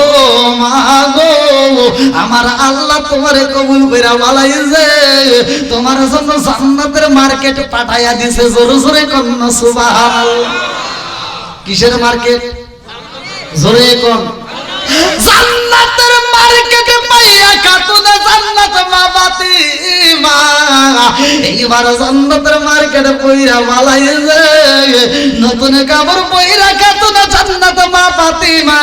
ও মা গো আমার আল্লাহ তোমারে কবুল কইরা বালাইছে, তোমার জন্য জান্নাতের মার্কেট পাঠাইয়া দিছে। জোরে জোরে কন্না সুবহানাল্লাহ। কিসের মার্কেট? জোরে কোন। জান্নাতের মার্কেটে পাইয়া খাতুনে জান্নাত মা ফাতিমা এইবার জান্নাতের মার্কেটে পয়রা বালাইছে, নতুন কাপড় পয়রা খাতুনে জান্নাত মা ফাতিমা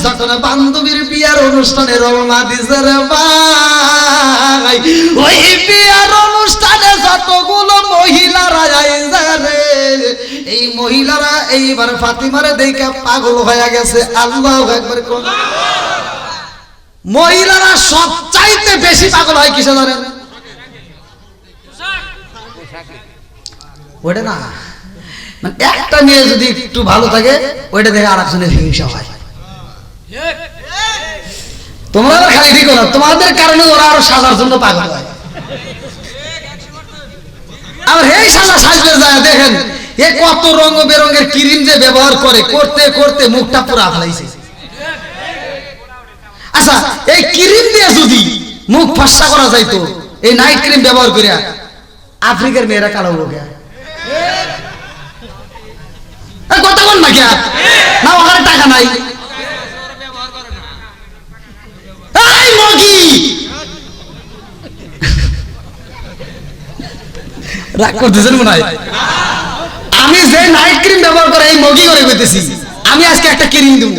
যখন বান্ধবীর বিয়ার অনুষ্ঠানে রওনা দিছে রে ভাই, ওই বিয়ার অনুষ্ঠানে যতগুলো মহিলারা আইছে রে, এই মহিলারা এইবার ফাতিমারে দেখে পাগল হয়ে গেছে। আল্লাহু আকবার কোন। মহিলারা সবচাইতে বেশি পাগল হয় কিসে জানেন? ওটা না, মানে একটা মেয়ে যদি একটু ভালো থাকে ওইটা দেখে আরেকজনের হিংসা হয়। তোমরা খালি ঠিক না, তোমাদের কারণে ওরা আরো সাজার জন্য পাগল হয়। আর এই সাজা সাজবে যায় দেখেন, এ কত রঙ বেরঙের ক্রিম যে ব্যবহার করে, করতে করতে মুখটা পুরা ফেলাইছে। আচ্ছা এই ক্রিম দিয়ে যদি মুখ ফর্সা করা যাইতো, এই নাইট ক্রিম ব্যবহার করে আফ্রিকার মেয়েরা কালো লোকে কথা বল না কে না, ওখানে টাকা নাই। এই মগি রাগ করতেছেন মনে হয়। আমি যে নাইট ক্রিম ব্যবহার করে এই মগি করে কইতেছি, আমি আজকে একটা ক্রিম দেব,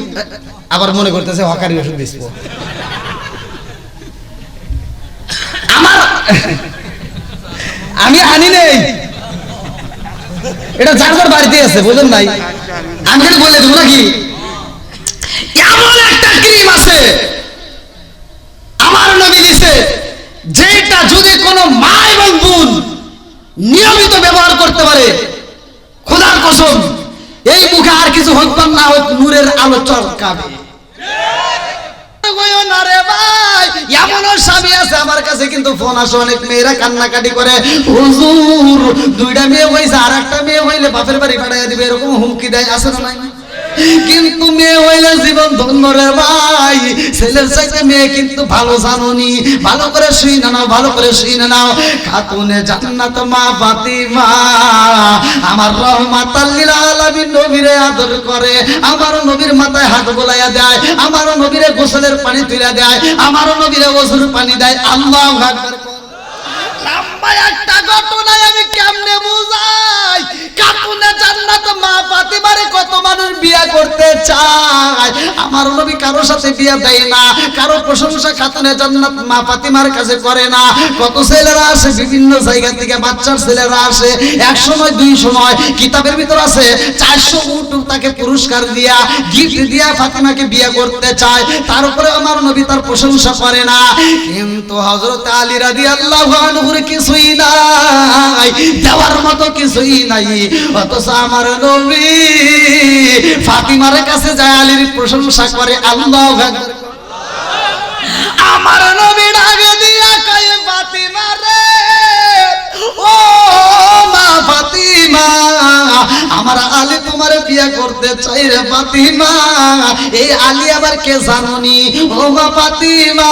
আবার মনে করতেছে হকারি ওষুধ বেচবো। আমার আমি আনি নেই, এটা যার যার বাড়িতে আছে, বুঝলেন নাই? আমি খালি বলে দেবো নাকি? এমন একটা ক্রিম আছে আমার নবী দিছে, যেটা যদি কোনো মা এবং বোন নিয়মিত ব্যবহার করতে পারে, খোদার কসম এই মুখে আর কিছু হোক বা না হোক নূরের আলো চমকাবে। এমনও স্বামী আছে আমার কাছে কিন্তু ফোন আসে, অনেক মেয়েরা কান্নাকাটি করে, হুজুর দুইটা মেয়ে হয়েছে আর একটা মেয়ে হইলে বাপের বাড়ি পাঠাইয়া দিবে, এরকম হুমকি দেয়, আছে না নাই? কিন্তু মেয়ে হইলে জীবন ধন্য রে ভাই, ছেলের চাইতে মেয়ে কিন্তু ভালো জানোনি। ভালো করে শুনে নাও, ভালো করে শুনে নাও। খাতুনে জান্নাত মা ফাতিমা আমার রহমাতাল লিল আলামিন নবীরে আদর করে, আমার নবীর মাথায় হাত বোলাইয়া দেয়, আমার নবীরে গোসলের পানি তুলে দেয়, আমার নবীরে ওযুর পানি দেয়। আল্লাহু আকবার। লম্বা একটা ঘটনা আমি কেমনে বুঝাই? খাতুনে জান্নাত মা ফাতিমারে কত মানুষ বিয়া করতে চায়, আমার নবী কারো সাথে বিয়া দেয় না, কারো প্রশংসা খাতুনে জান্নাত মা ফাতিমার কাছে করে না। কত ছেলেরা আসে বিভিন্ন জায়গা থেকে, বাচ্চার ছেলেরা আসে, এক সময় দুই সময় কিতাবের ভিতর আছে 400 উট তাকে পুরস্কার দিয়া গিফট দিয়া ফাতিমাকে বিয়া করতে চায়, তার উপরে আমার নবী তার প্রশংসা করে না। কিন্তু হযরত আলী রাদিয়াল্লাহু আনহু কিছুই নাই, দেওয়ার মতো কিছুই নাই, অথচ আমার নবী ফাতিমার কাছে যায় আলীর প্রশংসা করে। আল্লাহু আকবার। আমার নবী ডাকে দিয়া কয়, ফাতিমা রে, ও মা ফাতিমা আমার আলী তোমার বিয়ে করতে চাই রে ফাতিমা। এই আলী আবার কে জানোনি? ও মা ফাতিমা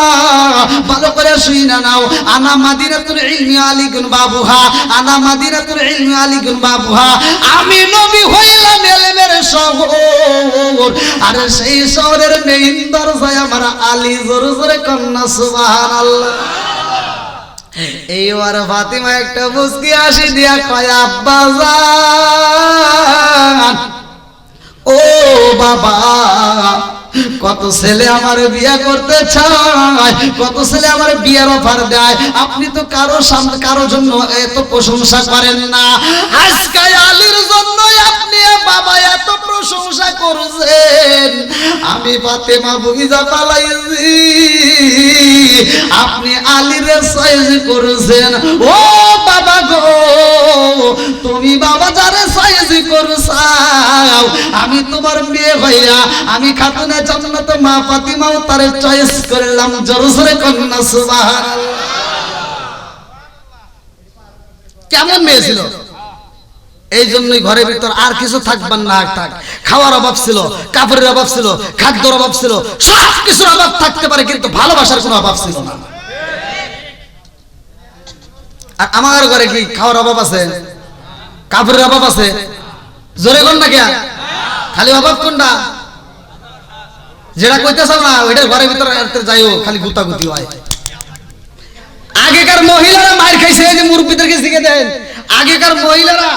ভালো করে শুইনা নাও, আনা মাদিনাতুল ইলমি আলীগুন বাবুহা, আনা মাদিনাতুল ইলমি আলীগুন বাবুহা। আমি নবী হইলাম ইলমের শহর, আর সেই শহরের মেইন দরজায় আমার আলী। জোরে জোরে কন্না সুবহানাল্লাহ। এইবার ফাতিমা একটা মুস্কি হাসি দিয়া কয়, আব্বা জান, ও বাবা, কত ছেলে আমার বিয়ে করতে চায়, কত ছেলে আমার বিয়ের অফার দেয়, আপনি তো কারো জন্য এত প্রশংসা করেন না। আজকে আলীর জন্য আপনি বাবা এত প্রশংসা করছেন, আমি ফাতেমা বুঝা পালাইছি, আপনি আলীর সাইজ করছেন। ও বাবা গো, তুমি বাবা যারে সাইজ করছাও, আমি তোমার মেয়ে হইয়া আমি খাতুনে জান্নাত মা ফাতিমাও তারে চয়েস করলাম। জোরে জোরে কন্না সুবহানাল্লাহ। কেমন মেয়ে ছিল? এই জন্যই ঘরের ভিতর আর কিছু থাকবার না থাক, খাওয়ার অভাব ছিল, কাপড়ের অভাব ছিল, খাদ্যের অভাব ছিল, সব কিছুর অভাব থাকতে পারে কিন্তু ভালোবাসার কোনো অভাব ছিল না। আর আমার ঘরে কি খাওয়ার অভাব আছে, কাপড়ের অভাব আছে? জোরে কোন না কে? খালি অভাব কোনটা? যেটা কইতেছ না ওইটার ঘরের ভিতরে যাইও খালি গুতাগুতি হয়। আগেকার মহিলারা মার খাইছে, এই যে মুরব্বীদেরকে শিখে দেন, আগেকার মহিলারা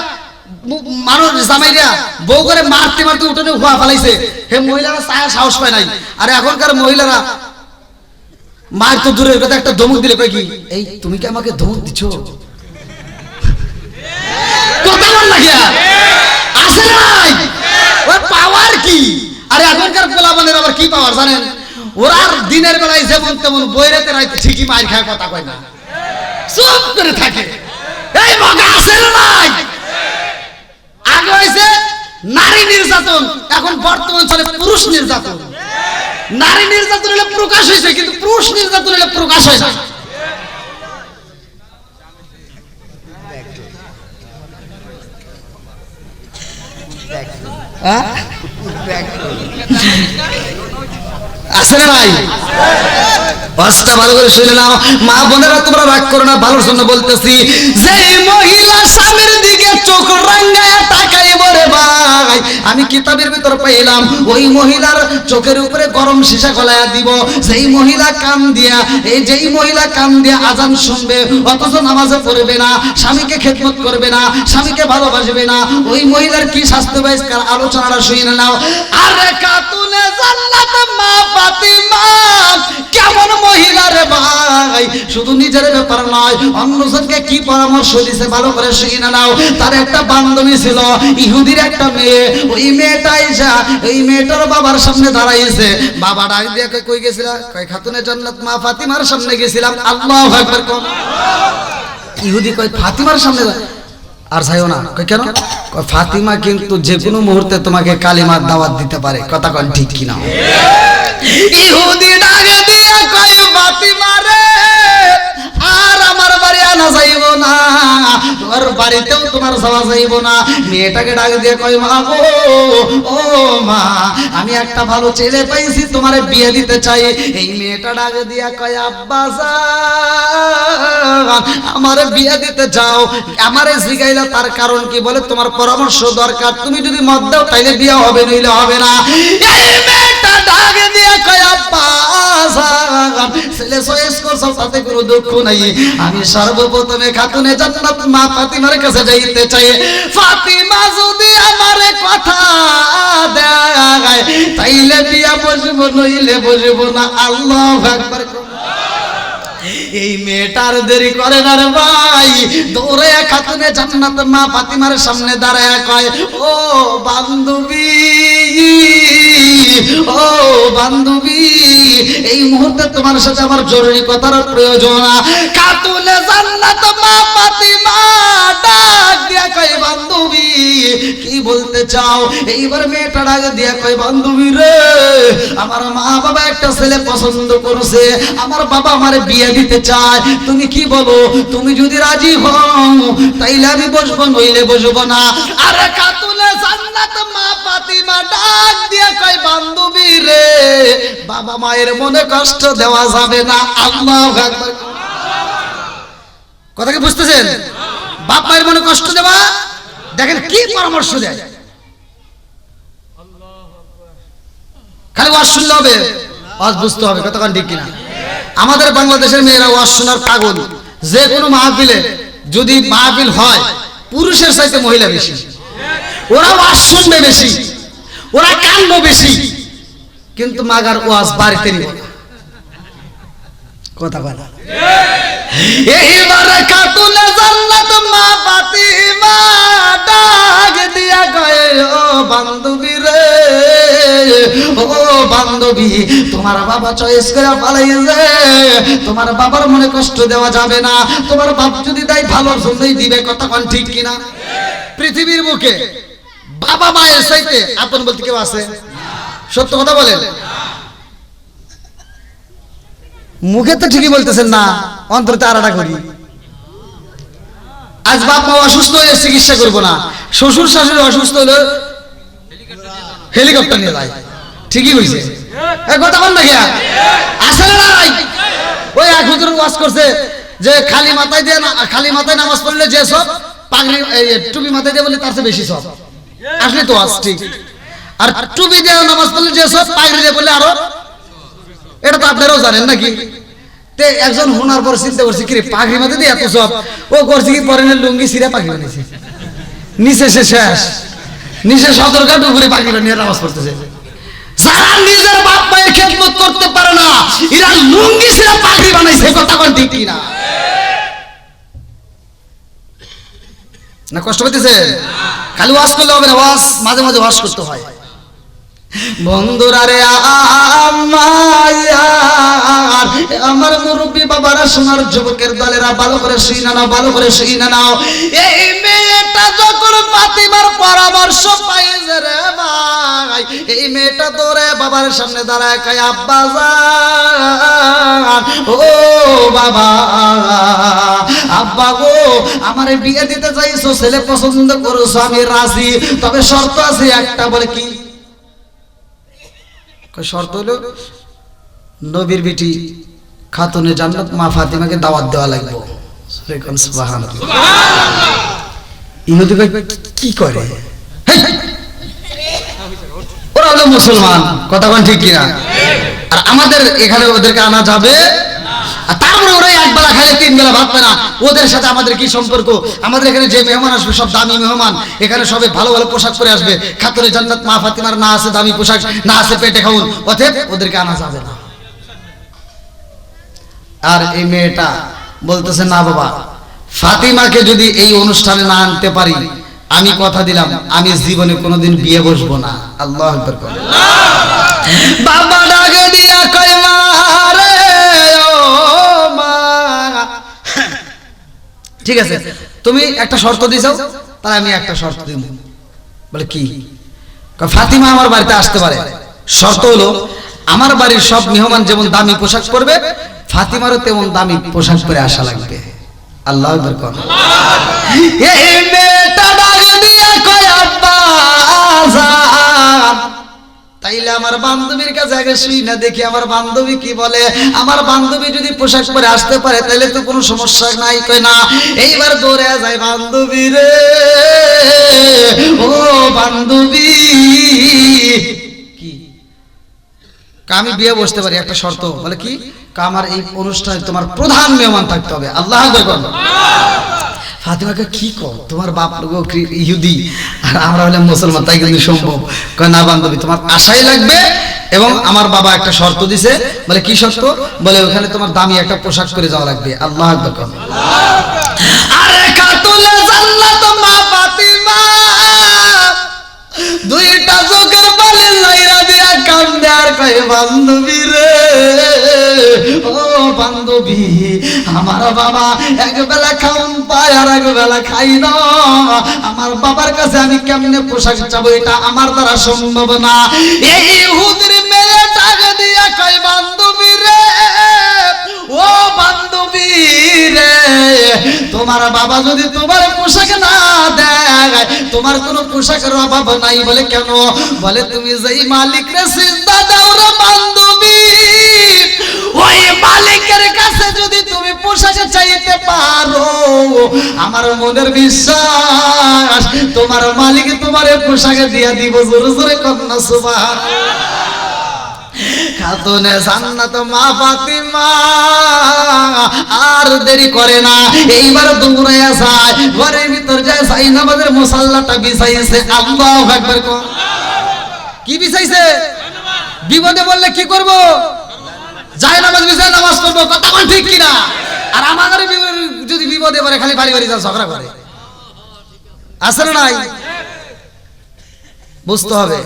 মানুষ জামাইরা বউ করে মারতে মারতে উঠোনে খোয়া ফেলাইছে, হে মহিলারা ছায়া সাহস পায় নাই। আর এখনকার মহিলারা মার তো দূরের কথা, একটা ধমক দিলে কয় কি, এই তুমি কি আমাকে ধমক দিচ্ছ? কথা বল না কি আসে নাই ওই পাওয়ার কি? আর এখনকার পোলাপানের আবার কি পাওয়ার জানেন? ওরা দিনের বেলায় যেমন তেমন বইরাতে রাইতে ঠিকই মার খায়, কথা কয় না, চুপ করে থাকে। এই মগা আসে নাই? আগে হয়েছে নারী নির্যাতন, এখন বর্তমান চলে পুরুষ নির্যাতন। নারী নির্যাতন হলে প্রকাশ হয়েছে, কিন্তু পুরুষ নির্যাতন হলে প্রকাশ হয় না। আসলে ভাই বাসটা ভালো করে শুনে নাও, মা বোনেরা তোমরা রাগ করো না, ভালোর জন্য বলতেছি। যে মহিলা স্বামীর দিকে চোখ রাঙ্গায় তাকাই বলে ভাই, আমি কিতাবের ভিতর পাইলাম ওই মহিলার চোখের উপরে গরম সীসা গলায়া দিব। যেই মহিলা কান দিয়া, এই যেই মহিলা কান দিয়া আজান শুনবে অথচ নামাজে পড়বে না, স্বামীকে খেদমত করবে না, স্বামীকে ভালোবাসবে না, ওই মহিলার কি শাস্তি হবে আলোচনাটা শুনে নাও। আরে কাতুনে জান্নাত মা ফাতিমা কেমন মহিলা রে ভাই, শুধু নিজের ব্যাপার নয় অন্যজনকে কি পরামর্শ দিছে ভালো করে শুনে নাও। তার একটা বান্ধবী ছিল ইহুদির একটা মেয়ে, ওই মেয়েটা এসে ওই মেয়েটার বাবার সামনে দাঁড়াইছে। বাবা ডাক দিয়ে কই গেছিলা? কয় খাতুনে জান্নাত মা ফাতিমার সামনে গেছিলাম। আল্লাহু আকবার। কোন ইহুদি কয় ফাতিমার সামনে? আর যাইও না। কয় কেন? কয় ফাতিমা কিন্তু যে কোনো মুহূর্তে তোমাকে কালিমার দাওয়াত দিতে পারে। কথা কন ঠিক কিনা? ইহুদি ডাক দিয়ে কয় ফাতিমা রে আর আমার বাড়ি আনা যাইব না, তোমার বাড়িতেও তোমার যাওয়া যাইব না। মেয়েটাকে ডাক দিয়ে কয় মা গো, ও মা আমি একটা ভালো ছেলে পাইছি, তোমারে বিয়ে দিতে চাই। এই মেয়েটা ডাক দিয়া কয় আব্বা জান আমারে বিয়ে দিতে চাও? আমারে জিগাইলা তার কারণ কি? বলে তোমার পরামর্শ দরকার, তুমি যদি মত দাও তাইলে বিয়ে হবে, নইলে হবে না। এই মেয়েটা ডাক দিয়া কয় আব্বা জান ছেলে চয়েস করছো তাতে কোনো দুঃখ নাই, আমি সর্বপ্রথমে খাতুনে জান্নাত মা ফাতিমার কাছে যাইতে চাই। ফাতিমা যদি আমারে কথা দেয় তাইলে বিয়া বসবো, নইলে বসবো না। আল্লাহু আকবার। এই মেয়েটার দেরি করে না রে ভাই, দৌড়ে খাতুনে জান্নাত মা ফাতিমার সামনে দাঁড়ায় কয় ও বান্ধবী, ও বান্ধবী এই মুহূর্তে তোমার সাথে আমার জরুরি কথার প্রয়োজন। খাতুনে জান্নাত মা ফাতিমা ডাক দিয়া কয় বান্ধবী কি বলতে চাও? এইবার মেয়েটা ডাক দিয়া কয় বান্ধবী রে আমার মা বাবা একটা ছেলে পছন্দ করছে, আমার বাবা আমারে বিয়ে দিতে চায়, তুমি কি বলো? তুমি যদি রাজি হও তাইলে আমি বসবো, নইলে বসবো না। আরে খাতুনে জান্নাত মা ফাতিমা ডাক দিয়া কয় বান্ধবী রে বাবা মায়ের মনে কষ্ট দেওয়া যাবে না। আল্লাহু আকবার। কথা কি বুঝতেছেন? বাপ মায়ের মনে কষ্ট দেওয়া, দেখেন কি পরামর্শ দেয়। খালি ওয়াজ শুনলে হবে? ওয়াজ বুঝতে হবে। কতক্ষণ ঠিক কিনা? আমাদের বাংলাদেশের মেয়েরা ওয়াজ শোনার পাগল। যে কোনো মাহফিলে যদি মাহফিল হয় পুরুষের চাইতে মহিলা বেশি, ওরা ওয়াজ শুনবে বেশি, ওরা কানবে বেশি, কিন্তু মাগার ওয়াজ বাড়িতে নিব না। কথা বলা এইবারে খাতুনে জান্নাত মা ফাতিমা ডাক দিয়া কয় ও বান্ধবী রে, ও বান্ধবী তোমার বাবা চয়েস করে পালাইছে, তোমার বাবার মনে কষ্ট দেওয়া যাবে না, তোমার বাপ যদি দেয় ভালোর জন্যই দিবে। কথা কোন ঠিক কিনা? পৃথিবীর বুকে বাবা মায়ের চাইতে আপন বলতে কেউ আছে? সত্য কথা বলেন। মুখে তো ঠিকই বলতেছেন না, অন্তরে আড়াটা করি। আজ বাপ মা অসুস্থ হলে চিকিৎসা করবো না, শ্বশুর শাশুড়ি অসুস্থ হলে হেলিকপ্টার নিয়ে যায়। ঠিকই হয়েছে, কথা বল না গিয়া আসলে নাই। ওই এক হুজুর ওয়াজ করছে যে খালি মাথায় নামাজ পড়লে যে সব পাগড়ি টুপি মাথায় দিয়ে বলে তার চেয়ে বেশি সব। আসলে তো ওয়াজ ঠিক। আর টুপি দিয়ে নামাজ পড়লে যে সব পাগড়ি দিয়ে বলে আরো, এটা তো আপনারাও জানেন নাকি। একজন হোনার পর চিন্তা করছে কি রে পাগড়ি মাথায় দিয়ে এত সব, ও করছে কি পরে লুঙ্গি সিরা পাগড়ি বানিয়েছে, নিচে সে শেষ, নিচে সদরঘাট উপরে পাগড়ি বানিয়ে নামাজ পড়তেছে। যারা নিজের বাপ মায়ের খেদমত করতে পারে না এরা লুঙ্গি সিরা পাগড়ি বানাইছে, কথা কোন ঠিক না? না কষ্ট পেতেছে? খালি ওয়াজ করলে হবে না, ওয়াজ মাঝে মাঝে ওয়াজ করতে হয়। বন্ধুরা রে আমার মুরব্বী বাবারা, সোনার যুবকের দলেরা, ভালো করে শুনে নাও, ভালো করে শুনে নাও। এই মেয়েটা যখন ফাতিমার পরামর্শ পাইছে রে ভাই, এই মেয়েটা দৌড়ে বাবার সামনে দাঁড়ায় কয় আব্বা জান, ও বাবা, আব্বা গো আমারে বিয়ে দিতে চাইছো, ছেলে পছন্দ করছো, আমি রাজি, তবে শর্ত আছে একটা। বলে কি শর্ত? হলো নবীর বিটি খাতুনে জান্নাত মা ফাতিমাকে দাওয়াত দেওয়া লাগবে। সুবহানাল্লাহ। ইহুদি কি করে? ওরা হলো মুসলমান, কথা কোন ঠিক কিনা? আর আমাদের এখানে ওদেরকে আনা যাবে? আর তারপরে ওরা এক বেলা খাইলে তিন বেলা ভাত পায় না, ওদের সাথে আমাদের কি সম্পর্ক? আমাদের এখানে যে মেহমান আসবে সব দামি মেহমান, এখানে সবাই ভালো ভালো পোশাক পরে আসবে। খাতুনে জান্নাত মা ফাতিমার না আছে দামি পোশাক, না আছে পেটে খাউন, অতএব ওদেরকে আনা যাবে না। আর এই মেয়েটা বলতেছে না বাবা, ফাতিমাকে যদি এই অনুষ্ঠানে না আনতে পারি, আমি কথা দিলাম আমি জীবনে কোনোদিন বিয়ে বসবো না। আল্লাহু আকবার। বাবা ডাকে দিয়া কয় মা রে, ও মা, ঠিক আছে তুমি একটা শর্ত দিছো, তাহলে আমি একটা শর্ত দিব। বলে কি? ফাতিমা আমার বাড়িতে আসতে পারে, শর্ত হলো আমার বাড়ির সব মেহমান যেমন দামি পোশাক পরবে, ফাতিমারও তেমন দামি পোশাক পরে আসা লাগবে। আল্লাহু আকবার। এই মেয়েটা ডাক দিয়া কয় আব্বা জান, তাইলে আমার বান্ধবীর কাছে আগে শুই না দেখি আমার বান্ধবী কি বলে। আমার বান্ধবী যদি পোশাক পরে আসতে পারে তাহলে তো কোনো সমস্যা নাই। কই না, এইবার দৌড়ে যায় বান্ধবী রে, ও বান্ধবী, কি আমি বিয়ে বসতে পারি, একটা শর্ত। বলে কি? আমার এই অনুষ্ঠানে তোমার প্রধান মেহমান থাকতে হবে। আল্লাহু আকবার। ফাতিমাকে কি কও, তোমার বাপ লোক ইহুদি আর আমরা হলাম মুসলমান, তাই কিন্তু সম্ভব? কয় না বান্ধবী তোমার আশাই লাগবে, এবং আমার বাবা একটা শর্ত দিছে। বলে কি শর্ত? বলে ওখানে তোমার দামি একটা পোশাক পরে যাওয়া লাগবে। আল্লাহু আকবার। আরে খাতুনে জান্নাত মা ফাতিমা দুইটা চোখের পানি লাইরা দিয়া কান্দে আর কয় বান্ধবী রে, ও বান্ধবী, আমার বাবা এক বেলা খাওন পায় আর এক বেলা খাই না, আমার বাবার কাছে আমি কেমনে পোশাক চাবো, এটা আমার দ্বারা সম্ভব না। এই ইহুদির মেয়ে ডাক দিয়া কয় বান্ধবী রে, ও বান্ধবী রে, তোমার বাবা যদি তোমার পোশাক না দেয় তোমার কোনো পোশাকের অভাব নাই। বলে কেন? বলে তুমি যেই মালিকরে সিজদা দাও রে বান্ধবী, ওই মালিকের কাছে যদি তুমি পোশাক চাইতে পারো, আমার মনের বিশ্বাস তোমার মালিক তোমারে পোশাক দিয়া দিব। জোরে জোরে কন্যা সুবহানাল্লাহ। খাতুনে জান্নাত মা ফাতিমা আর দেরি করে না, এইবার দৌড়াইয়া যায় ঘরের ভিতর যায়, জায়নামাজের মুসাল্লাটা বিছাইছে। আল্লাহু আকবার। কি বিছাইছে? বিপদে বললে কি করব? জায়নামাজ বিছায় নামাজ পড়বো, কথা কোন ঠিক কিনা? আর আমাদের যদি বিপদে পড়ে খালি বাড়ি বাড়ি যা ঝগড়া করে, আসলে নাই? বুঝতে হবে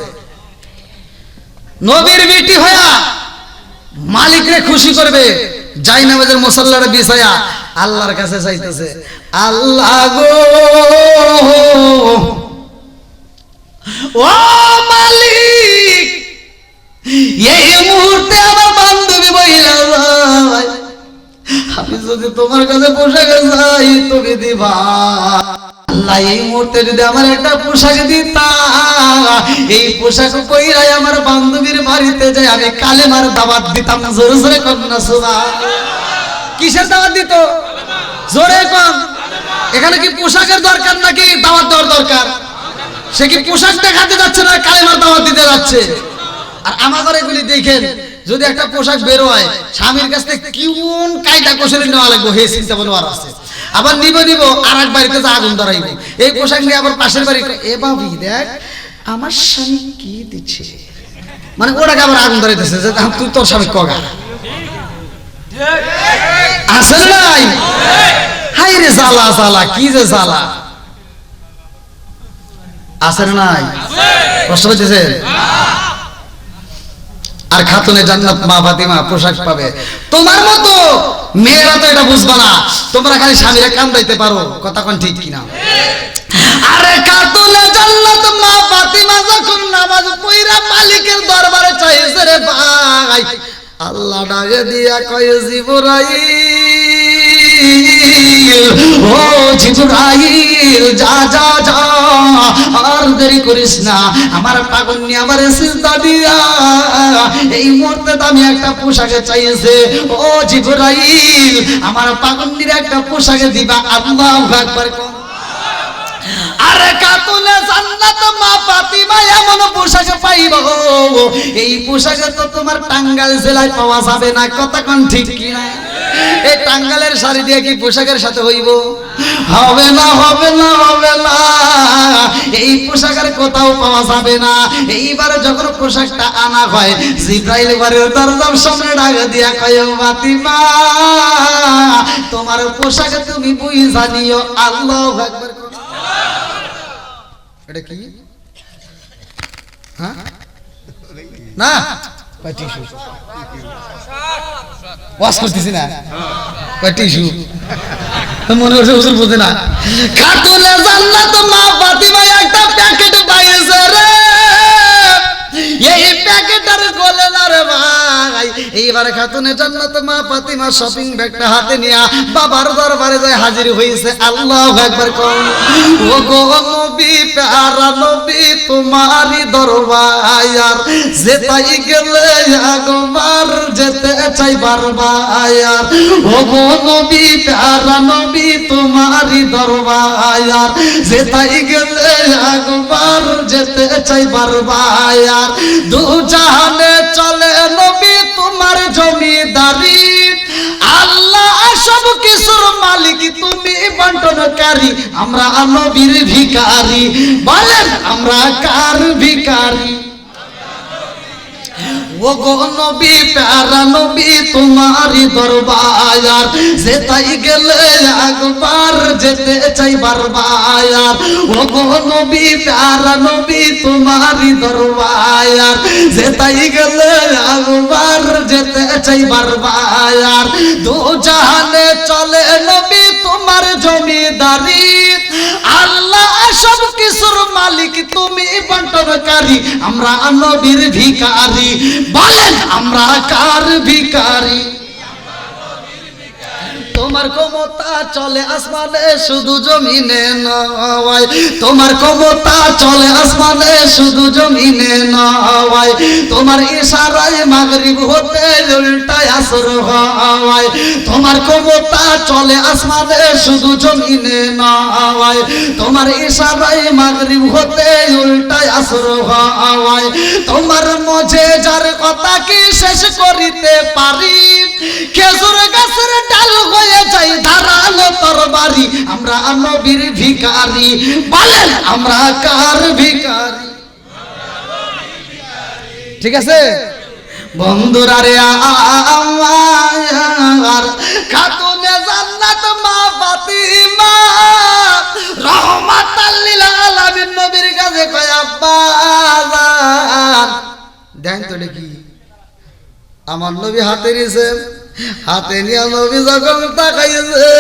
নবীর বিটি হইয়া মালিকরে খুশি করবে, জায়নামাজের মুসাল্লাটা বিছায়া আল্লাহর কাছে চাইতেছে, আল্লাহ গো, ও মালিক, এই মুহূর্তে আমার বান্ধবী বইলা যায়, আমি যদি তোমার কাছে পোশাক চাই তুমি দিবা। আল্লাহ এই মুহূর্তে যদি আমার একটা পোশাক দিতা, এই পোশাক পইরাই আমার বান্ধবীর বাড়িতে যাই আমি কালেমার দাওয়াত দিতাম। জোরে জোরে কন্যা সুবহানাল্লাহ। কিসের দাওয়াত দিত? জোরে কোন। এখানে কি পোশাকের দরকার নাকি দাওয়াত দেওয়ার দরকার? সে কি পোশাক দেখাতে যাচ্ছে না কালেমার দাওয়াত দিতে যাচ্ছে? আর আমাদের এগুলি দেখেন, যদি একটা পোশাক বের হয় স্বামীর কাছ থেকে কোন কায়দা কৌশলে নেওয়া লাগবে হে চিন্তা বলবার আছে। আবার নিব আর এক বাড়িতে যা আগুন ধরাইব, এই পোশাক নিয়ে আবার পাশের বাড়ি এ বাবি দেখ আমার স্বামী কি দিচ্ছে, মানে ওটাকে আবার আগুন ধরাইতেছে যে তুই তোর স্বামী কগা আসলে নাই। হাই রে জ্বালা জ্বালা, কি যে জ্বালা আছে না নাই? কষ্ট হইতেছে। আর খাতুনে জান্নাত মা ফাতিমা পোশাক পাবে। তোমার মতো মেয়েরা তো এটা বুঝবা না, তোমরা খালি স্বামীরা কান্দাইতে পারো, কথা কোন ঠিক কিনা? আরে খাতুনে জান্নাত মা ফাতিমা যখন নামাজ পড়া মালিকের দরবারে চাইছে রে ভাই, আল্লাহ ডাকে দিয়া কয় জিবরাইল, ও জিবরাইল যা যা যা, আর দেরি করিস না, আমার পাগল নিয়ে আমার সিজদা দিয়া এই মুহূর্তে আমি একটা পোশাকে চাইছে। ও জিবরাইল আমার পাগল নিয়ে একটা পোশাকে দিবা। আল্লাহু আকবার। আরে খাতুনে জান্নাত মা ফাতিমা এমন পোশাক পাইব, এই পোশাকে তো তোমার টাঙ্গাইল জেলায় পাওয়া যাবে না, কথা কোন ঠিক কিনা? এই টাঙ্গাইলের শাড়ি দিয়ে কি পোশাকের সাথে হইব? হবে না, হবে না, হবে না, এই পোশাকের কোথাও পাওয়া যাবে না। এইবার যখন পোশাকটা আনা হয়, জিবরাইল বাড়ির দরজার সামনে ডাক দিয়া কয় ফাতিমা তোমার পোশাক তুমি বুঝা নিও। আল্লাহু আকবার। এটা কি? হ্যাঁ না টিস্যু ওয়াশ করতেছি না, টিস্যু মনে হচ্ছে হুজুর বোঝে না। খাতুনে জান্নাত মা ফাতিমা একটা প্যাকেট পাইছে রে, এই প্যাকেটের গলে না রে ভাই। এইবার খাতুনে জান্নাত মা ফাতিমা শপিং ব্যাগটা হাতে নিয়ে বাবার দরবারে যায় হাজির হইছে। আল্লাহু আকবার। ও গো নবী প্যারা নবী তোমারই দরবার যেতাই গেলে একবার যেতে চাই বারবার। ও গো নবী প্যারা নবী তোমারই দরবার যেতাই গেলে একবার যেতে চাই বারবার। দু জাহানে চলে নবী তোমার জমিদারি, আল্লাহ সব কিছুর মালিক তুমি বন্টনকারী, আমরা নবীর ভিখারি। বলেন আমরা কার ভিখারি? ও গো নবী প্যারা নবী তোমারই দরবার যেতাই গেলে একবার যেতে চাই বারবার। ও গো নবী প্যারা নবী তোমারই দরবার যেতাই গেলে একবার যেতে চাই বারবার। দু জাহানে চলে নবী তোমার জমিদারি, আল্লাহ সব কিছুর মালিক তুমি বন্টনকারী, আমরা নবীর ভিখারি। বলেন আমরা কার ভিখারি? তোমার ক্ষমতা চলে আসমানে শুধু জমিনে নয়, তোমার ক্ষমতা চলে আসমানে শুধু জমিনে নয়, তোমার ইশারায় মাগরিব হতে উল্টায় আসর হয়। তোমার ক্ষমতা চলে আসমানে শুধু জমিনে নয়, তোমার ইশারায় মাগরিব হতে উল্টায় আসর হয়। তোমার মজে যার কথা কি শেষ করিতে পারি, খেজুর গাছের ডাল হয়ে যাই ধারালো তরবারি, আমরা নবীর ভিখারি। বলেন আমরা কার ভিখারি? ঠিক আছে বন্ধুরা রে, আমার খাতুনে জান্নাত মা ফাতিমা রহমাতাল লিল আলামিন নবীর কাছে কয় আব্বা জান দেন তো দেখি আমার নবী হাতে নিছে, হাতে নিয়ে নবী যখন তাকাইছে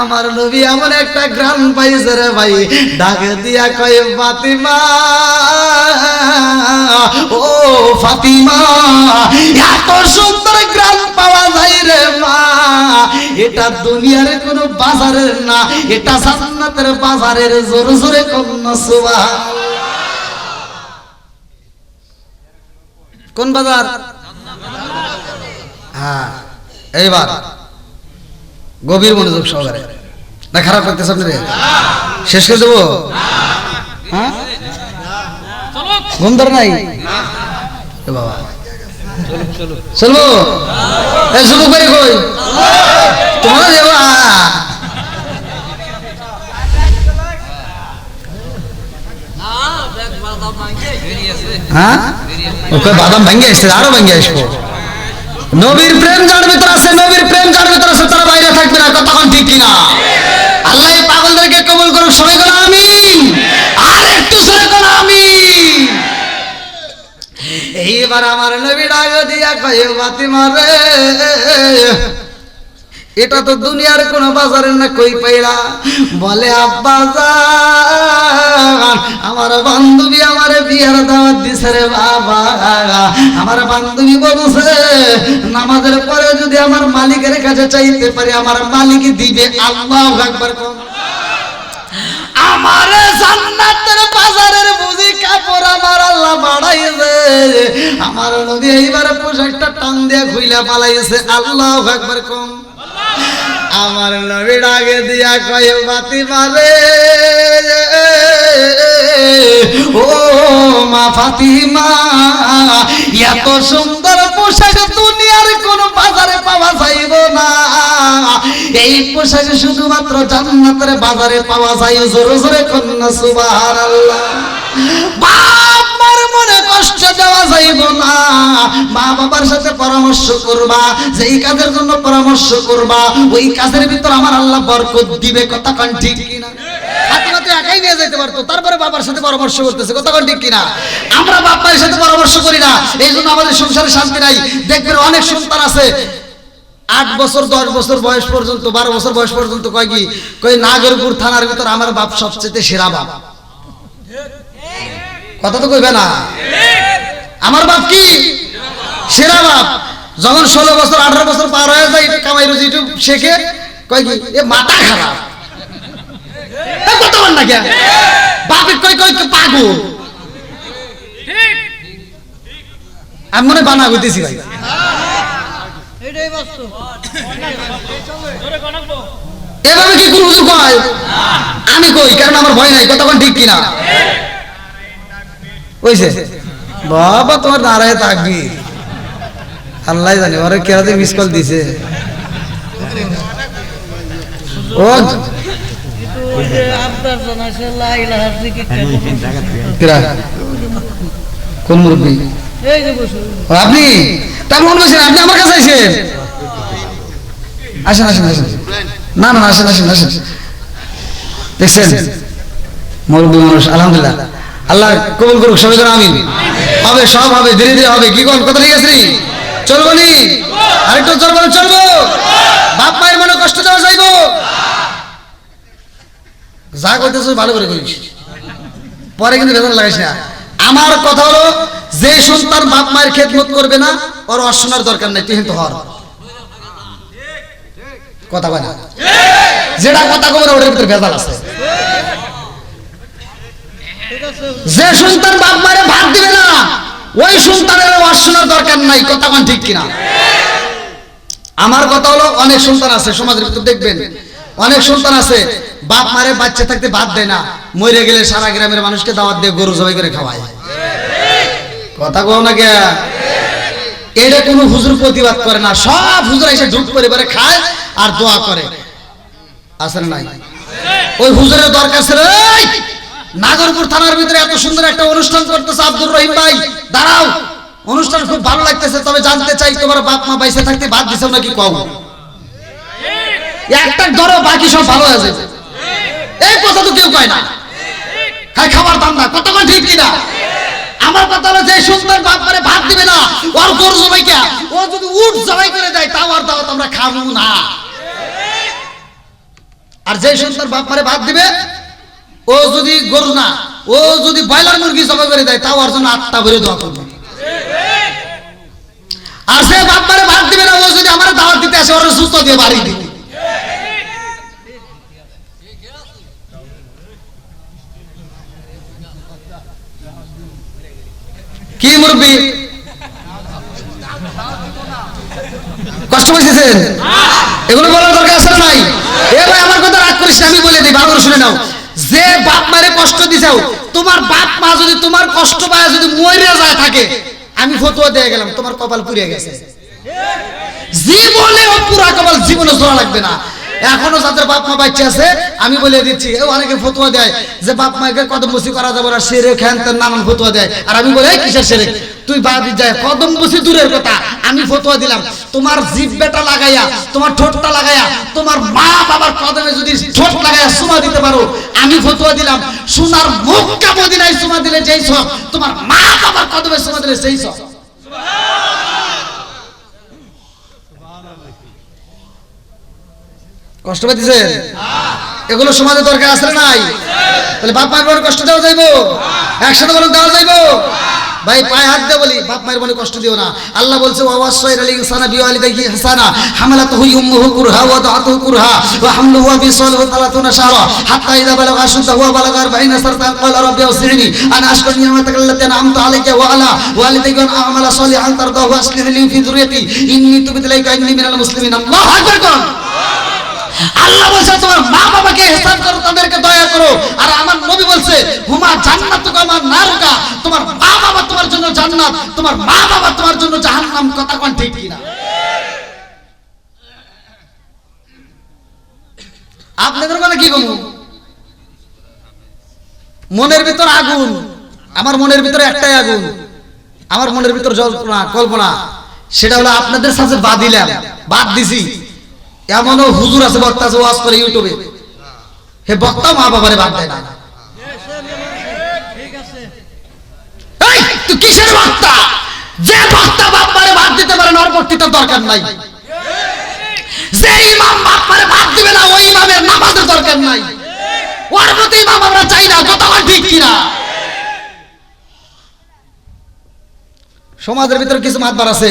আমার নবী এমন একটা গ্রাম পাইছে রে ভাই, ডাকে দিয়া কয় ফাতিমা ও ফাতিমা এত সুন্দর গ্রাম পাওয়া যায় রে মা, এটা দুনিয়ার কোনো বাজারের না, এটা জান্নাতের বাজারের। জোরে জোরে কন্যা সুবহানাল্লাহ। কোন বাজার? হ্যাঁ, এইবার গভীর মনোযোগ সহকারে। না খারাপ লাগতেছে আপনাদের? শেষ করে দেবো? হ্যাঁ, ঘুম ধরে নাই বাবা? চলবো? শুরু করে কই তোমরা দেবো? হ্যাঁ, ওকে বাদাম ভেঙে আসছে, আরো ভেঙে আসবো। নবীর প্রেম যার ভিতর আছে, নবীর প্রেম যার ভিতর আছে, তারা বাইরে থাকবে না। কতক্ষণ ঠিক কিনা? আল্লাহ এই পাগলদেরকে কবুল করুক। সবাই বলো আমিন। আর একটু সরে বলো আমিন। এইবার আমার নবী ডাক দিয়া কয়, ফাতিমা রে, এটা তো দুনিয়ার কোন বাজারের না, কই পাইলা? বলে আব্বা জান, আমার বান্ধবী আমার বিয়ার দাওয়াত দিছে রে বাবা। আমার বান্ধবী বলছে নামাজের পরে যদি আমার মালিকের কাছে চাইতে পারি, আমার মালিক দিবে। আল্লাহু আকবার। আমার জান্নাতের বাজারের বুঝি কাপড় আমার আল্লাহ বাড়াইছে। আমার নবী এইবার পোশাকটা টান দিয়ে খুইলা পালাইছে। আল্লাহু আকবার। কম আমার নবী ডাকে দিয়া কয়, ফাতিমা রে, ও মা ফাতিমা, এত সুন্দর পোশাক দুনিয়ার কোন বাজারে পাওয়া যাইব না। এই পোশাক শুধুমাত্র জান্নাতের বাজারে পাওয়া যায়। জোরে জোরে কন্যা সুবহানাল্লাহ। বাপ মার মনে কষ্ট দেওয়া যাইব না। মা বাবার সাথে পরামর্শ করবা, যেই কাজের জন্য পরামর্শ করবা ওই কাজের ভিতর আমার আল্লাহ বরকত দিবে। কথা কোন ঠিক কিনা? ফাতিমা তো একাই নিয়ে যেতে পারতো, তারপরে বাবার সাথে পরামর্শ করতেছে। কথা কোন ঠিক কিনা? আমরা বাপ মায়ের সাথে পরামর্শ করি না, এই জন্য আমাদের সংসারে শান্তি নাই। দেখবেন অনেক সন্তান আছে 8 বছর 10 বছর বয়স পর্যন্ত, 12 বছর বয়স পর্যন্ত কয় কি, কই নাগরপুর থানার ভিতর আমার বাপ সবচেয়ে সেরা বাপ। কথা তো কইবে না? আমার বাপ কি সেরা বাপ। যখন 16 বছর 18 বছর পার হয়ে যায়, একটু কামাই রুজি একটু শেখে, কয় কি এ মাথা খারাপ। কত বল না কে বাপে কই কই পাগল। আমি মনে বানা হইতেছি ভাই। এভাবে কি কোন হুজুর কয়? আমি কই, কারণ আমার ভয় নাই। কতক্ষণ ঠিক কিনা? ওইছে বাবা তোমার দাঁড়ায় থাকবি, আল্লাহ জানে ওরা কেরাতে মিস কল দিছে। ও কোন মুরব্বী? আপনি? তার মনে বলছেন আপনি আমার কাছে আইছেন? আসেন আসেন আসেন। না না আসেন আসেন আসেন। দেখছেন মুরব্বী মানুষ, আলহামদুলিল্লাহ। আল্লাহ কবুল করুক। সবাই আমিন। হবে, সব হবে, ধীরে ধীরে হবে। কি কোন কথা ঠিক আছে? চলবো নি? আরেকটু জোর বলে চলবো? বাপ মায়ের মনে কষ্ট দেওয়া যাইব? যা করতেছ ভালো করে করিস, পরে কিন্তু বেতন লাগাইস না। আমার কথা হলো, যে সন্তান বাপ মায়ের খেদমত করবে না, ওর অশোনার দরকার নাই। তুই কিন্তু হর কথা বলে না, যেটা কথা কবে না ওটার ভিতরে ভেজাল আছে। যে সন্তান বাপ মায়ের ভাত দিবে না, ওই সন্তানের অশোনার দরকার নাই। কথা কোন ঠিক কিনা? আমার কথা হলো, অনেক সন্তান আছে সমাজের ভিতর, দেখবেন অনেক সন্তান আছে বাপ মারে বাচ্চা থাকতে ভাত দেয় না, মরে গেলে সারা গ্রামের মানুষকে দাওয়াত দিয়ে গরু জবাই করে খাওয়ায়। কথা কও না কে? এটা কোনো হুজুর প্রতিবাদ করে না, সব হুজুর এসে ঢুক পরিবারে খায় আর দোয়া করে। আছে না নাই? ওই হুজুরের দরকার ছিল, নাগরপুর থানার ভিতরে এত সুন্দর একটা অনুষ্ঠান করতেছে আব্দুর রহিম ভাই, দাঁড়াও, অনুষ্ঠান খুব ভালো লাগতেছে, তবে জানতে চাই তোমার বাপ মা বাইসে থাকতে ভাত দিছো নাকি? কম একটা ধরো, বাকি সব ভালো আছে। এই কথা তো কেউ কয় না, খাই খাবার দাম না। কতক্ষণ ঠিক কিনা? আমার কথা হলো, যে সন্তান বাপ মারে ভাত দিবে না, ওর গরু জবাই কে, ও যদি উট জবাই করে দেয় তাও আর দাওয়াত আমরা খাবো না। আর যে সন্তান বাপ মারে ভাত দিবে, ও যদি গরু না, ও যদি ব্রয়লার মুরগি জবাই করে দেয় তাও ওর জন্য আত্মা ভরে দোয়া করবে। আর সে বাপ মারে ভাত দিবে না, ও যদি আমার দাওয়াত দিতে আসে ওর সুস্থ দিয়ে বাড়ি দিতে। কি মুরব্বী কষ্ট পাইছেন? এগুলো বলার দরকার আছে নাই? এ ভাই আমার কথা রাগ করিস না, আমি বলে দিই, ভালো করে শুনে নাও। যে বাপ মারে কষ্ট দিছাও, তোমার বাপ মা যদি তোমার কষ্ট পায় যদি মরে যায় থাকে, আমি ফতোয়া দিয়ে গেলাম তোমার কপাল পুড়ে গেছে, জীবনে ও পুরা কপাল জীবনে জোড়া লাগবে না। এখনো যাদের বাপ মা বাচ্চা আছে আমি বলে দিচ্ছি, অনেকে ফতোয়া দেয় যে বাপ মাকে কদম বসি করা যাবে না, সেরে খেন নানান ফতোয়া দেয়। আর আমি বলি কিসের সেরে, তুই বাদি যায় কদম বসি দূরের কথা, আমি ফতোয়া দিলাম তোমার জিহ্বাটা লাগাইয়া তোমার ঠোঁটটা লাগাইয়া তোমার মা বাবার কদমে যদি ঠোঁট লাগাইয়া সুমা দিতে পারো, আমি ফতোয়া দিলাম সোনার মক্কা মদিনায় সুমা দিলে যেই সব, তোমার মা বাবার কদমে সুমা দিলে সেই সব। কষ্ট পাইতেছেন? এগুলো সমাজে দরকার আছে নাই? তাহলে বাপ মায়ের বলে কষ্ট দেওয়া যাইবো? একসাথে বলুন দেওয়া যাইবো? ভাই পায়ে হাত দিয়ে বলি, বাপ মায়ের বলে কষ্ট দিও না। আল্লাহ বলছে ওয়াসাইনাল ইনসানা বিওয়ালিদাইহি ইহসানা হামালাতুহু উম্মুহু কুরহা ওয়া দাআতুহু কুরহা ওয়া হামলুহু ওয়া ফিসালুহু 30 শাহরা হাত্তা ইযা বালাগা আশুদ্দাহু ওয়া বালাগা 40 সানাতান ক্বালা রাব্বি আওসি'নি আন আশকুর নি'মাতাকা আল্লাতী আন'আমতু আলাইকা ওয়া আলা ওয়ালিদাইকা ওয়া আ'মালা সালিহান তারদাহু ওয়া আসলিহ লি ফি যুররিয়াতি ইন্নী তুবতু ইলাইকা ইন্নী মিনাল মুসলিমিন। আল্লাহু আকবার। আল্লাহ বলছে তোমার মা বাবাকে ইহসান করো, তাদেরকে দয়া করো। আর আমার নবী বলছে হুমা জান্নাতুকা ওয়া নারুকা, তোমার মা বাবা তোমার জন্য জান্নাত, তোমার মা বাবা তোমার জন্য জাহান্নাম। কথা কোন ঠিক কিনা? আপনাদের কথা কি বলবো? মনের ভিতর আগুন, আমার মনের ভিতরে একটাই আগুন, আমার মনের ভিতর জল্পনা কল্পনা, সেটা হলো আপনাদের সাথে বাদ দিছি। এমনও হুজুর আছে, বক্তা আছে, ওয়াজ করে ইউটিউবে, হে বক্তা মা বাবারে বাদ দেয় না। এই তুই কিসের বক্তা? যে বক্তা বাপ মারে বাদ দিতে পারে না, ওর বক্তৃতার দরকার নাই। যে ইমাম বাপ মারে বাদ দিবে না, ওই ইমামের নামাজের দরকার নাই। ওর মতো ইমাম আমরা চাই না। কথা ঠিক কিনা? সমাজের ভিতরে কিছু মাতবার আছে,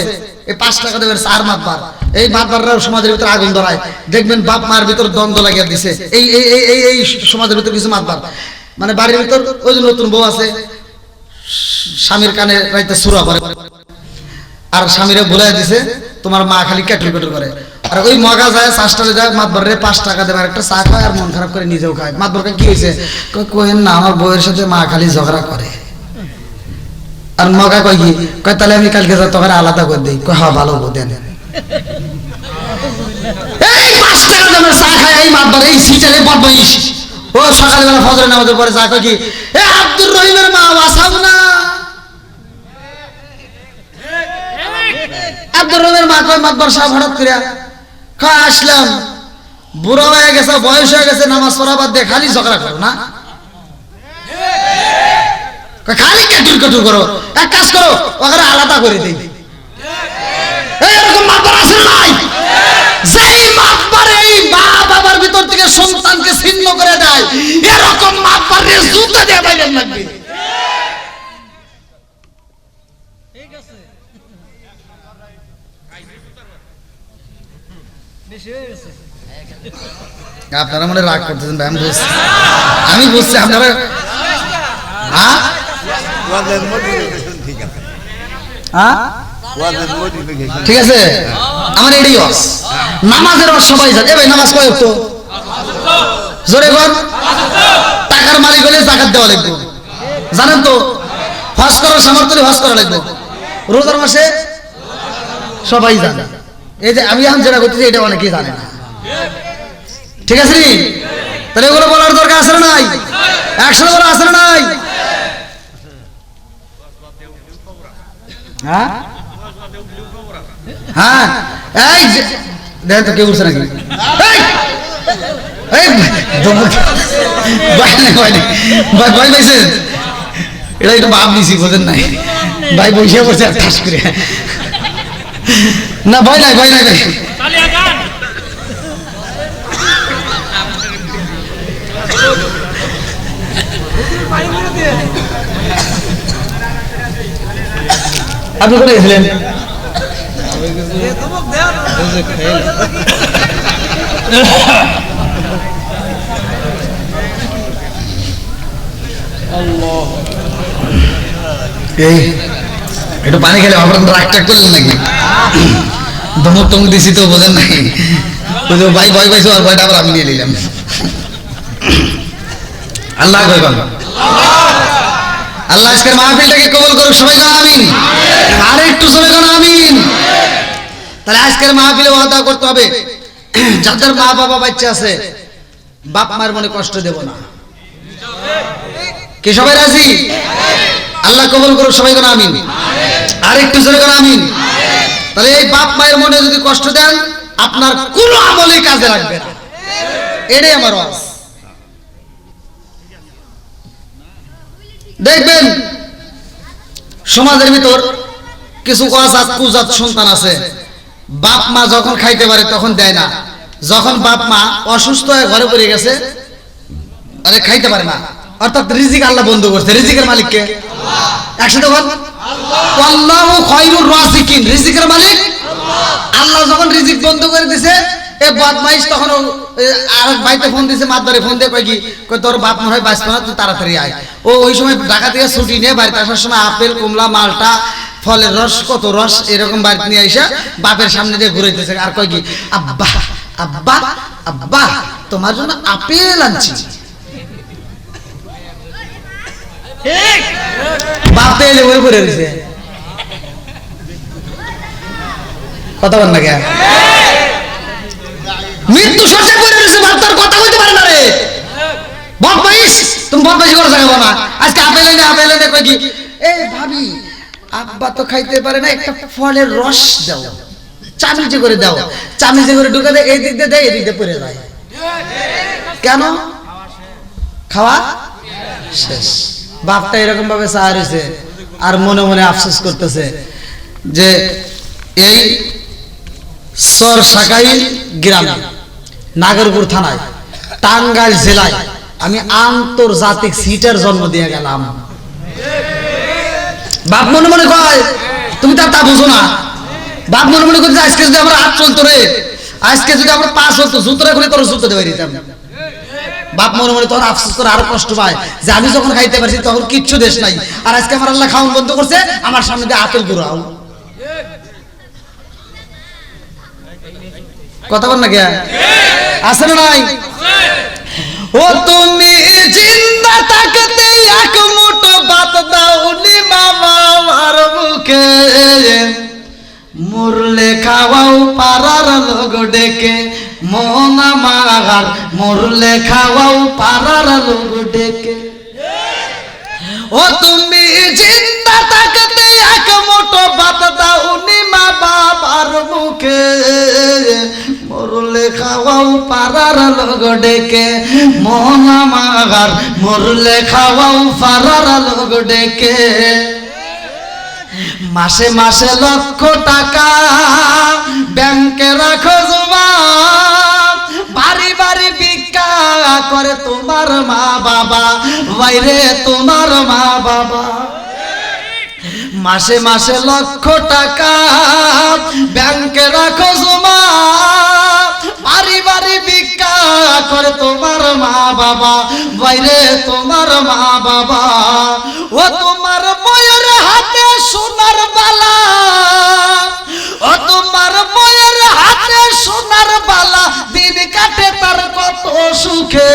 এই 5 টাকা দেবেন 4 মাতবার, এই মাতবাররা সমাজের ভিতরে আগুন ধরায়। দেখবেন বাপ মার ভিতর দ্বন্দ্ব লাগিয়ে দিছে। এই এই এই এই সমাজের ভিতরে কিছু মাতবার, মানে বাড়ির ভিতর ওই যে নতুন বউ আছে, স্বামীর কানে রাইতে সুরা করে, আর স্বামীরে বলে দিছে তোমার মা খালি ক্যাটুর ক্যাটুর করে। আর ওই মগা যায় চাষটালে যায়, মাতবারে 5 টাকা দেবে, একটা চা খায় আর মন খারাপ করে নিজেও খায়। মাতবারকে কি হয়েছে? কহেন না আমার বউয়ের সাথে মা খালি ঝগড়া করে। আর মগা কয় কি? কয় তাহলে আমি কালকে যা তোকে আলাদা করে দিই। কয় হ্যাঁ ভালো দেন। এই 5 টাকা দামের চা খায় এই মাতবার, এই সিটালে বদমাইশ। ও সকালবেলা ফজরের নামাজের পরে চা কয় কি? এ আব্দুর রহিমের মা ওয়াসাব না। আব্দুর রহিমের মা কয় মাতবার সাহেব হঠাৎ করে কয় আসলাম, বুড়ো হয়ে গেছে, বয়স হয়ে গেছে, নামাজ পড়া বাদ দিয়ে খালি ঝগড়া করো না, খালি কেটুর কেটুর করো। এক কাজ করো, ওখানে আলাদা করে দিই। এরকম মাতবার আছে নাই? যেই মাতবার এই মা বাবার ভিতর থেকে সন্তানকে ছিন্ন করে দেয়, এরকম মাতবারে জুতা দিয়ে বাইরে লাগবে। ঠিক আছে, আপনারা মনে রাগ করতেছেন ভাই, আমি বুঝছি আপনারা। ঠিক আছে, আমার এটাই ওয়াজ। নামাজের ওয়াজ সবাই জানে। ভাই নামাজ কয় ওয়াক্ত? জোরে বল। টাকার মালিক হলে যাকাত দেওয়া লাগবে, জানেন তো? হজ করার সামর্থ্য হলে হজ করা লাগবে। রোজার মাসে সবাই জানে। এই যে আমি এখন যেটা করতেছি এটা অনেকেই জানে না। ঠিক আছে নি? তাহলে এগুলো বলার দরকার আছে না নাই? একসাথে বলা আছে না নাই? হ্যাঁ হ্যাঁ, এই দেখেন তো কেউ উঠছে নাকি? ভয় পাইছেন? এটা একটু ভাব নিছি, বোঝেন নাই? ভাই বসে বসে আর ঠাস করে না, ভয় নাই, ভয় নাই ভাই। আপনি কোথায় গেছিলেন? এই একটু পানি খেলে আপনার রাগটা করলেন নাকি? ধমক টমক দিছি তো বোঝেন নাকি? ভাই ভয় পাইছো আর ভয়টা আবার আমি নিয়ে নিলাম। আল্লাহ আল্লাহ আজকের মাহফিলটাকে কবুল করুক, সবাই জানা আমিন। আর একটু সবাই জানা আমিন। তাহলে আজকের মাহফিলে ওয়াদা করতে হবে, যাদের মা বাবা বাচ্চা আছে বাপ মার মনে কষ্ট দেব না। কি সবাই রাজি? আল্লাহ কবুল করুক, সবাই জানা আমিন। আর একটু জোরে জানা আমিন। তাহলে এই বাপ মায়ের মনে যদি কষ্ট দেন আপনার কোনো আমলই কাজে লাগবে না, এটাই আমার ওয়াজ। দেখবেন সমাজের ভিতর কিছু অজাত কুজাত সন্তান আছে, বাপ মা যখন খাইতে পারে তখন দেয় না, যখন বাপ মা অসুস্থ হয়ে ঘরে পড়ে গেছে আরে খাইতে পারে না, অর্থাৎ রিজিক আল্লাহ বন্ধ করছে। রিজিকের মালিক কে? একসাথে বল, আল্লাহু খায়রুর রাযিকিন। রিজিকের মালিক আল্লাহ। যখন রিজিক বন্ধ করে দিয়েছে এ বদমাইশ তখন আরেক ভাইতে ফোন দিয়েছে, মাতবারে ফোন দিয়ে কয় কি, কয় তোর বাপ মনে হয় বাঁচবে না, তুই তাড়াতাড়ি আয়। ও ওই সময় ঢাকা থেকে ছুটি নিয়ে বাড়িতে আসার সময় আপেল কমলা মালটা ফলের রস কত রস এরকম বাড়িতে নিয়ে আইসা বাপের সামনে দিয়ে ঘুরাইতেছে আর কয় কি, আব্বা আব্বা আব্বা তোমার জন্য আপেল আনছি। বাপ এলে ওই করে দিছে, কথা বল না কে? মৃত্যু শয্যা করে দিছে, বাপ তার কথা কইতে পারে না রে। বদমাইশ, তুমি বদমাইশি করে যাবে না। আজকে আপেল এনে কই কি, এ ভাবি আব্বা তো খাইতে পারে না, একটা ফলের রস দাও, চামিচে করে দাও। চামিচে করে ঢুকে দেয়, এই দিক দিয়ে দেয়, এই দিক দিয়ে পড়ে যায়। কেন? খাওয়া শেষ। বাপটা এরকম ভাবে চায় রয়েছে আর মনে মনে আফসোস করতেছে যে এই সর সাকাই গ্রামে নাগরপুর থানায় টাঙ্গাইল জেলায় আমি আন্তর্জাতিক সিটের জন্ম দিয়ে গেলাম। বাপ মনে মনে কয় তুমি তার তা বুঝো না। বাপ মনে মনে করছে আজকে যদি আমরা 8 চলতো রে, আজকে যদি আমরা 5 চলতো, জুতোটা খুলে তোর জুতো দেবে দিতাম। বাপ মনে মনে তখন আফসোস করে আরো কষ্ট পায় যে আমি যখন খাইতে পারছি তখন কিচ্ছু দেশ নাই, আর আজকে আমার আল্লাহ খাওয়ান বন্ধ করছে, আমার সামনে দিয়ে আপেল ঘুরাও। কথা বল না কে? আছে না নাই? ও তুমি জিন্দা থাকতে এক মুঠো ভাত দাওনি মামা আমার মুখে, মরলে খাওয়াও পাড়ার লোক ডেকে, মন আমার মরলে খাওয়াও পাড়ার লোক ডেকে। ও তুমি জিন্দা থাকতে এক মুঠো ভাত দাওনি মা বাবার মুখে, মরলে খাওয়াও পাড়ার লোক ডেকে, মন আমার মরলে খাওয়াও পাড়ার লোক ডেকে। মাসে মাসে লক্ষ টাকা ব্যাংকে রাখো জমা, বাড়ি বাড়ি ভিক্ষা করে তোমার মা বাবা, বাইরে তোমার মা বাবা। মাসে মাসে লক্ষ টাকা ব্যাংকে রাখো জমা, বাড়ি বাড়ি ভিক্ষা করে তোমার মা বাবা, বাইরে তোমার মা বাবা। ও তোমার বইয়ের হাতে সোনার বালা, ও তোমার বইয়ের হাতে সোনার বালা, দিন কাটে তার কত সুখে,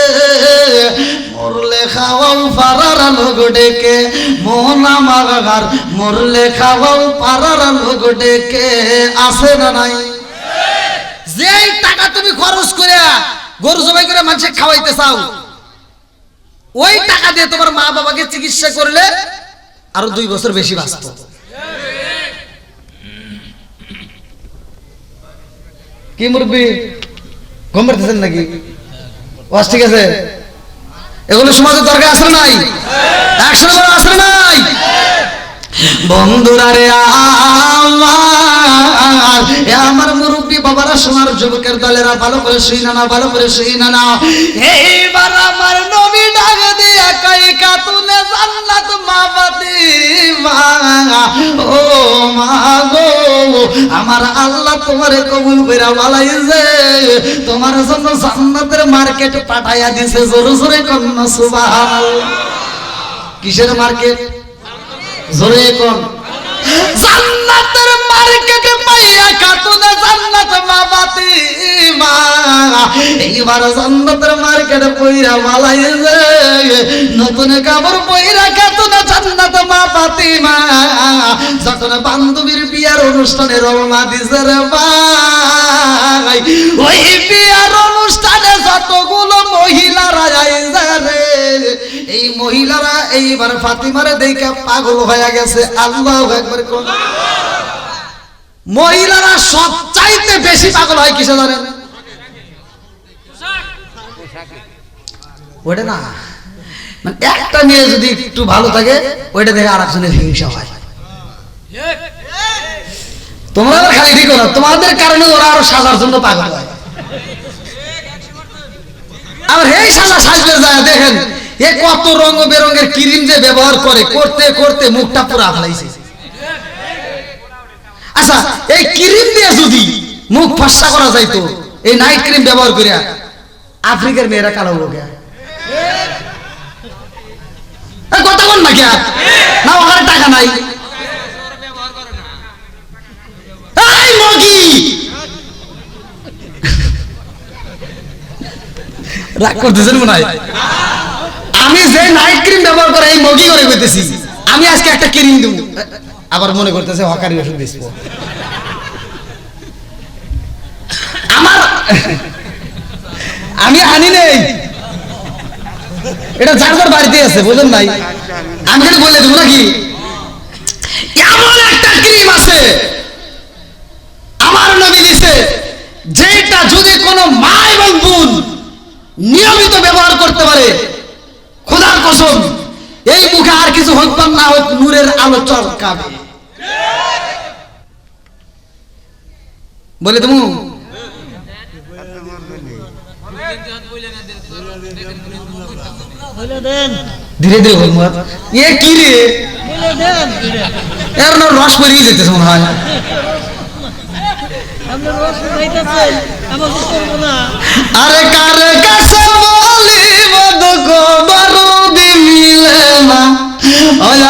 মরলে খাওয়াও পাড়ার লোক ডেকে, মন আমার ঘর মরলে খাওয়াও পাড়ার লোক ডেকে। আছে না নাই? যেই টাকা তুমি খরচ করে গরু জবাই করে মানুষে খাওয়াইতে চাও, ওই টাকা দিয়ে তোমার মা বাবাকে চিকিৎসা করলে আরো 2 বছর বেশি বাঁচত। কি মুরব্বি ঘুম পাড়তেছেন নাকি? ওয়াজ ঠিক আছে? এগুলো সমাজের দরকার আছে না নাই? একসাথে আছে না নাই? বন্ধুরা রে আমার মুরব্বী বাবারা, সোনার যুবকের দলেরা, ভালো করে শুই না, ভালো করে শুই না। এইবার আমার নবী ডাক দিয়া কই কাতুনে জান্নাত মা ফাতিমা, ও মা গো আমার আল্লাহ আল্লাহ তোমারে কবুল কইরা বালাইছে, তোমার জন্য জান্নাতের মার্কেট পাঠাইয়া দিছে। জোরে জোরে কন্না সুবহানাল্লাহ। কিসের মার্কেট? জোরে কোন? জান্নাতের মার্কেটে পাইয়া খাতুনে জান্নাত মা ফাতিমা এইবার জান্নাতের মার্কেটে পয়রা বালাইছে, নতুন কাপড় পয়রা খাতুনে জান্নাত মা ফাতিমা যখন বান্ধবীর বিয়ার অনুষ্ঠানে রওনা দিছে রে ভাই, ওই বিয়ার অনুষ্ঠানে যতগুলো মহিলারা আইছে রে, এই মহিলারা এইবার ফাতিমারে দেখে পাগল হয়ে গেছে। আল্লাহু আকবার। কোন মহিলারা সবচাইতে বেশি পাগল হয় কিসে জানেন? ওটা না, মানে একটা মেয়ে যদি একটু ভালো থাকে ওইটা দেখে আরেকজনের হিংসা হয়। তোমরা খালি ঠিক না, তোমাদের কারণে ওরা আরো সাজার জন্য পাগল হয়। আবার এই সাজা সাজবে যায় দেখেন, এ কত রঙ বেরঙের ক্রিম যে ব্যবহার করে, করতে করতে মুখটা পুরো ফেলাইছে। আচ্ছা, এই ক্রিম দিয়ে যদি মুখ ফর্সা করা যাইতো, এই নাইট ক্রিম ব্যবহার করিয়া, আফ্রিকার মেয়েরা কালো হলো কে? কথা বল না কে? না ওখানে টাকা নাই। এই মগি রাগ করতেছেন মনে হয়? আমি যে নাইট ক্রিম ব্যবহার করে এই মগি করে কইতেছি, আমি আজকে একটা ক্রিম দেব, আবার মনে করতেছে হকারি ওষুধ বেচবো। আমার আমি আনি নেই, এটা যার যার বাড়িতে আছে, বুঝলেন নাই? আমি খালি বলে দেবো নাকি? এমন একটা ক্রিম আছে আমার নবী দিছে, যেটা যদি কোনো মা এবং বোন নিয়মিত ব্যবহার করতে পারে, খোদার কসম এই মুখে আর কিছু হোক বা না হোক নূরের আলো চমকাবে। বলে তুমি ধীরে ধীরে বলবো। এ কি রে, এর না রস বেরিয়ে যেতেছে মনে হয়। আরে কার কাছে বলিব দুঃখ দরদি মিলে না,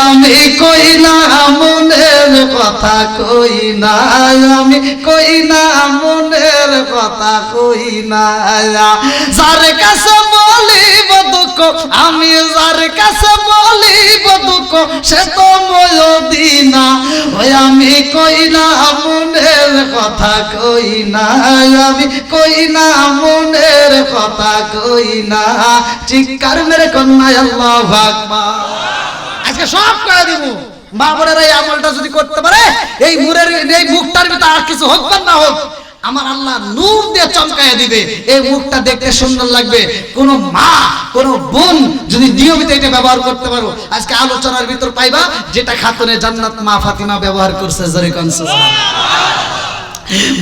আমি কই না মনের কথা, কই না আমি কই না মনের কথা, কই না যার কাছে বলিব দুঃখ, আমি যার কাছে বলিব দুঃখ সে তো ময়দিনা, ওই আমি কই না মনের কথা, কই না আমি কই না মনের কথা, কই না। চিৎকার মেরে কন্যা আল্লাহু আকবার। আজকে সব করে দিব, মা বোনেরা এই আমলটা যদি করতে পারে, এই মুরের এই মুখটার ভিতরে আর কিছু হোক বা না হোক, আমার আল্লাহ নূর দিয়ে চমকাইয়া দিবে। এই মুখটা দেখতে সুন্দর লাগবে। কোন মা কোন বোন যদি নিয়মিত এটা ব্যবহার করতে পারো, আজকে আলোচনার ভিতর পাইবা যেটা খাতুনে জান্নাত মা ফাতিমা ব্যবহার করছে। জোরে কোন সুবহানাল্লাহ।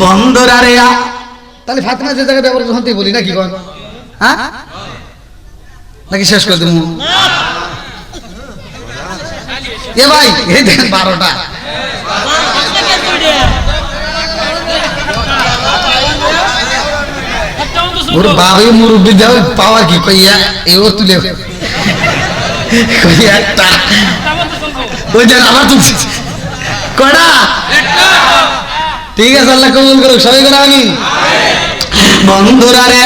বন্ধুরা রে, তাহলে ফাতিমা যে জায়গায় ব্যবহার করতে বলি নাকি কোন? হ্যাঁ নাকি শেষ করে দেবো? এ ভাই এই দেখেন 12টা। ওর বাবা মুরব্বী দেও পাওয়ার কি কইয়া এও তুলে কইয়া একটা ওই যে আবার তুলছে কয়টা? ঠিক আছে, আল্লাহ কবুল করুক। সবাই করে আমিন। বন্ধুরা রে,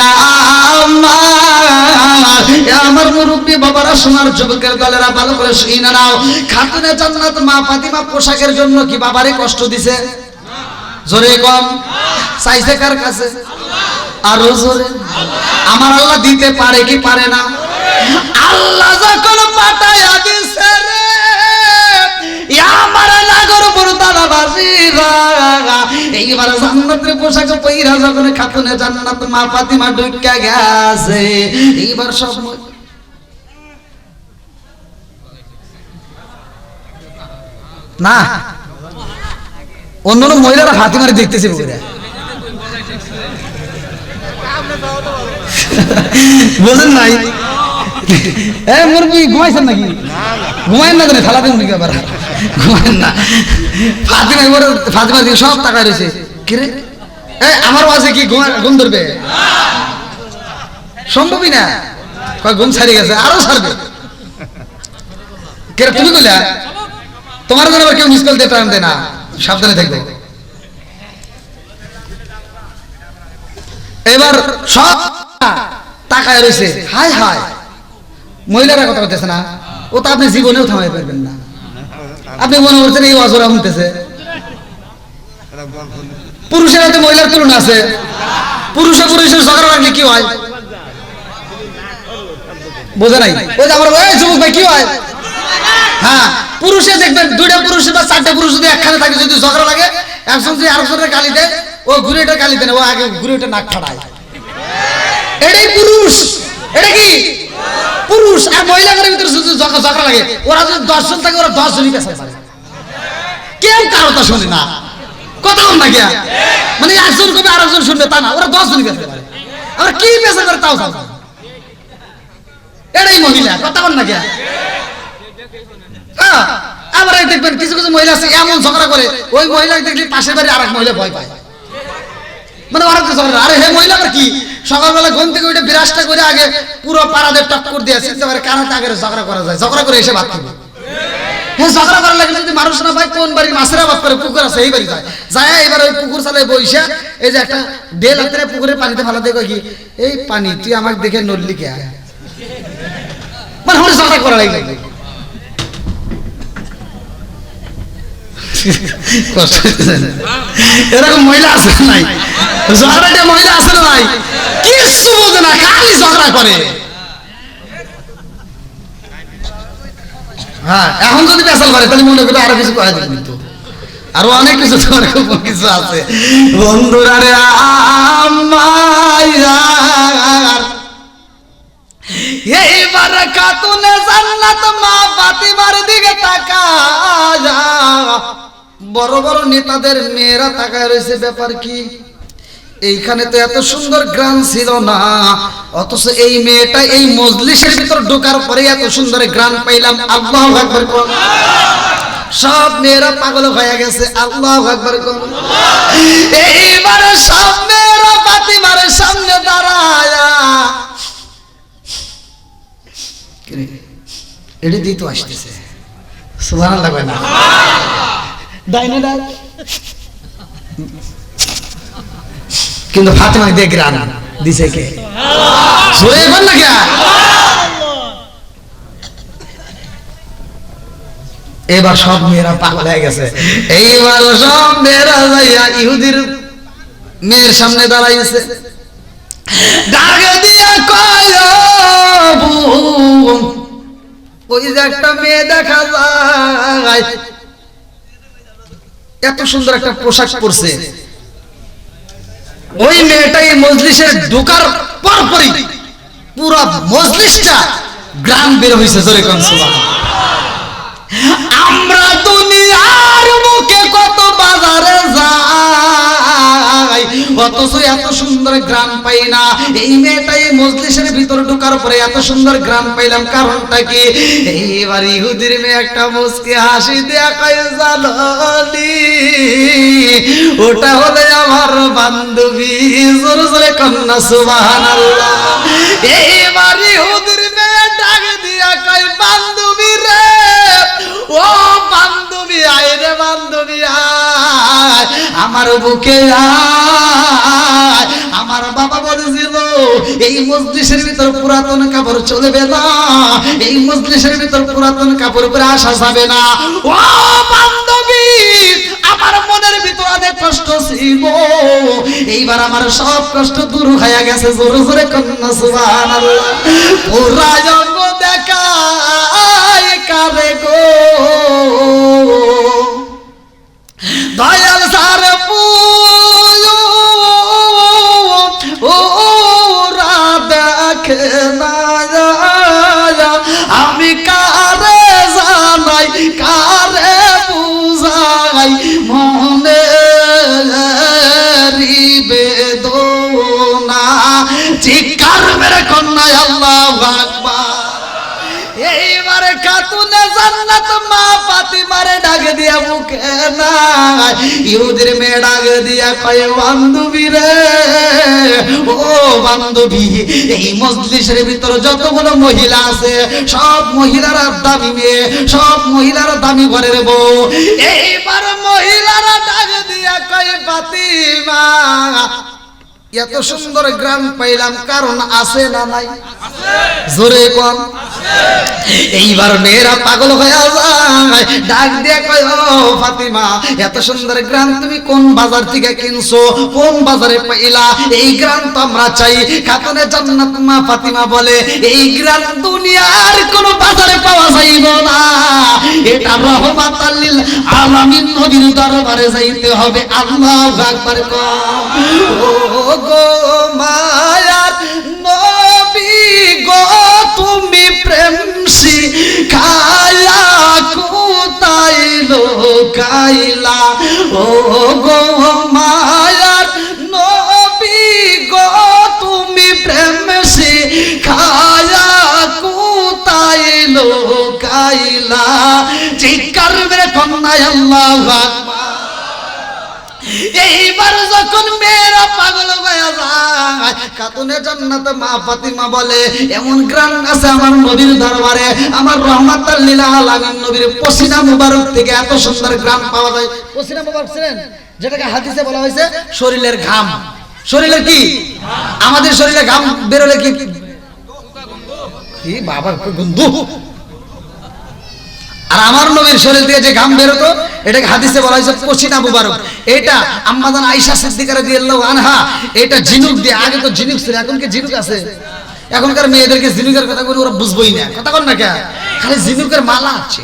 আমার মুরব্বী বাবারা, সোনার যুবকের দলেরা, ভালো করে শুনে নাও। খাতুনে জান্নাত মা ফাতিমা পোশাকের জন্য কি বাবারে কষ্ট দিছে? জোরে কম। চাইছে কার কাছে? আরো জোরে। আমার আল্লাহ দিতে পারে কি পারে না? আল্লাহ যখন পাঠায়া দিছে রে, আমার নাগর পুরতারা বাসীরা এইবার জান্নাতের পোশাক পইরা যখন খাতুনে জান্নাত মা ফাতিমা ঢুকা গেছে, এইবার সব না অন্যান্য মহিলারা ফাতিমারে দেখতেছে বলে বুঝেন নাই? মুরগি ঘুমাইছেন নাকি? ঘুমাইন না, খেলা দিন আবার ঘুমাইন না। ফাতিমা ফাতিমার দিকে সব তাকায় রয়েছে, কিরে আমার ওয়াজে কি ঘুম ধরবে? সম্ভবই না। কয় ঘুম ছাড়িয়ে গেছে, আরো ছাড়বে। কে তুমি কইলা? তোমার জন্য আবার কেউ মিস কল দিয়ে টাইম দেয় না, সাবধানে থাকবে। এবার সব তাকায় রয়েছে, হাই হাই। মহিলারা কথা বলতেছে না, ও তো আপনি জীবনেও থামাই পারবেন না। আপনি মনে করছেন এই ওয়াজরা শুনতেছে। পুরুষের হাতে মহিলার তুলনা আছে? পুরুষের ঝগড়া লাগলে কি হয় বোঝা নাই? ওই যে আমার যুবক ভাই কি হয়? হ্যাঁ, পুরুষে দেখবেন দুইটা পুরুষ বা চারটা পুরুষ যদি একখানে থাকে, যদি ঝগড়া লাগে, একজন যদি আরেকজনের গালি দেয়, ও ঘুরে এটা গালি দেয় না, ও আগে ঘুরে এটা নাক ফাটায়। এটাই পুরুষ। এটা কি পুরুষ? আর মহিলাদের ভিতরে যদি ঝগড়া লাগে, ওরা যদি 10 জন থাকে, ওরা 10 জনই পেছায় পারে। কেউ কারো তা শোনে না, কথা বল না গিয়া। মানে একজন কবে আরেকজন শুনবে তা না, ওরা 10 জনই পেছায় পারে। আবার কি পেছায় পারে তাও জানো। এটাই মহিলা, কথা বল না গিয়া। আবার দেখবেন কিছু কিছু মহিলা আছে এমন ঝগড়া করে, ওই মহিলা দেখলে পাশের বাড়ি আরেক মহিলা ভয় পায়। মানে আরেক ঝগড়া, আরে হে মহিলা আবার কি সকালবেলা ঘুম থেকে ওইটা বিরাজটা করে আগে পুরো পাড়াদের টক্কর দিয়ে চিনতে পারে কার হাতে আগে ঝগড়া করা যায়। ঝগড়া করে এসে ভাত খাবে। হ্যাঁ, ঝগড়া করার লাগে যদি মানুষ না পায়, কোন বাড়ির মাছের আবাদ করে পুকুর আছে এই বাড়ি যায়, এবার ওই পুকুর চালায় বইসা এই যে একটা ডেল হাতে পুকুরের পানিতে ফেলা দেখো কি, এই পানি তুই আমাকে দেখে নড়লি কে? মানে হলে ঝগড়া করা লাগে। এরকম মহিলা আছে নাই? ঝগড়াটে মহিলা আছে না নাই? কিছু বোঝে না, খালি ঝগড়া করে। হ্যাঁ, এখন যদি পেশাল করে তাহলে মনে করি আরো কিছু করা যাবে, কিন্তু আরো অনেক কিছু কিছু আছে। বন্ধুরা রে আমার, এইবার খাতুনে জান্নাত মা ফাতিমার দিকে তাকায়া, বড় বড় নেতাদের মেয়েরা তাকায় রয়েছে। ব্যাপার কি? এইখানে তো এত সুন্দর গ্রাম ছিল না, অথচ এই মেয়েটা এই মজলিসের ভিতর ঢোকার পরে এত সুন্দর গ্রাম পাইলাম। আল্লাহু আকবার। সব মেয়েরা পাগল হয়ে গেছে। আল্লাহু আকবার। এইবার সব মেয়েরা ফাতিমার সামনে দাঁড়ায়া, এটা দিয়ে তো আসতেছে, সুবহানাল্লাহ কয় না? কিন্তু ফাতিমা দিয়ে গ্রান দিছে কে? জোরে বল না কে? এবার সব মেয়েরা পাগল হয়ে গেছে। এইবার সব মেয়েরা যাইয়া ইহুদির মেয়ের সামনে দাঁড়াইছে, ডাকে দিয়া কয়, ওই যে একটা মেয়ে দেখা যায়, এত সুন্দর একটা পোশাক পরছে, ওই মেয়েটাই মজলিসের ঢোকার পরপরই পুরো মজলিসটা গ্রাম বের হইছে। জোরে কোন সুবহানাল্লাহ। আমরা দুনিয়ার মুখে কত বাজারে যাই, অথচ এত সুন্দর গ্রাম পাই না। এই মেয়েটাই মজলিসের ভিতর ঢোকার পরে এত সুন্দর গ্রাম পাইলাম, কারণটা কি? এইবার ইহুদির মেয়ে একটা মুস্কি হাসি দেয়া কয়, জানলি ওটা হলো আমার বান্ধবী। জোরে জোরে কন্যা সুবহানাল্লাহ। এইবার ইহুদির মেয়ে ডাক দিয়া কয়, বান্ধবী রে, ও বান্ধবী আয় রে, বান্ধবী আয় আমার বুকে আয়। আমার বাবা বলেছিল এই মজলিসের ভিতর পুরাতন কাপড় চলবে না, এই মজলিসের ভিতর পুরাতন কাপড় পরে আসা যাবে না। ও বান্ধবী, আমার মনের ভিতর অনেক কষ্ট ছিল, এইবার আমার সব কষ্ট দূর হয়ে গেছে। জোরে জোরে কন্যা সুবহানাল্লাহ। পুরা জন্ম দেখায় কারে গো, দয়াল সার ওরা দেখে না, আমি কারে জানাই কারে বুঝাই মনে বেদনা। চিৎকার মেরে কন্যা আল্লাহু আকবার। এইবারে জান্নাত মা ফাতিমারে ডাকে দিয়া মুখে না ইহুদির মেয়ে ডাকে দিয়া কয় বান্ধবী রে ও বান্ধবী এই মজলিসের ভিতরে যতগুলো মহিলা আছে সব মহিলারা দামি মেয়ে সব মহিলারা দামি ঘরের বউ এইবার মহিলারা ডাকে দিয়া কয় ফাতিমা এত সুন্দর গ্রাম পাইলাম কারণ আছে না নাই জোরে কোন এইবার মেয়েরা পাগল হয়ে যায় ডাক দিয়ে কয় ও ফাতিমা এত সুন্দর গ্রাম তুমি কোন বাজার থেকে কিনছো কোন বাজারে পাইলা এই গ্রাম তো আমরা চাই খাতুনে জান্নাত মা ফাতিমা বলে এই গ্রাম দুনিয়ার কোন বাজারে পাওয়া যাইব না এটা রহমাতাল লিল আলামিন নবীর দরবারে যাইতে হবে আল্লাহু আকবার ও গো মায়ার নবী গো তুমি প্রেম শিখায়া কোথায় লোকাইলা ও গো মায়ার নবী গো তুমি প্রেম শিখায়া কোথায় লোকাইলা চিৎকার মেরে কন্যা আল্লাহু আকবার এইবার যখন মেয়েরা পাগল হয়ে যায় খাতুনে জান্নাত মা ফাতিমা বলে এমন গ্রাম আছে আমার নবীর দরবারে আমার রহমাতাল লিল আলামিন নবীর পসিনা মুবারক থেকে এত সুন্দর গ্রাম পাওয়া যায় পসিনা মুবারক ছিলেন যেটাকে হাদিসে বলা হয়েছে শরীরের ঘাম শরীরের কি আমাদের শরীরে ঘাম বেরোলে কি বাবা গন্ধ আর আমার নবীর শরীর থেকে যে ঘাম বেরোতো এটাকে হাদিসে বলা হয়েছে পসিনা মুবারক এটা আম্মাজান আয়েশা সিদ্দিকা রাদিয়াল্লাহু আনহা এটা ঝিনুক দিয়ে আগে তো ঝিনুক ছিল এখন কি ঝিনুক আছে এখনকার মেয়েদেরকে ঝিনুকের কথা বলে ওরা বুঝবোই না কথা বল না কেন খালি ঝিনুকের মালা আছে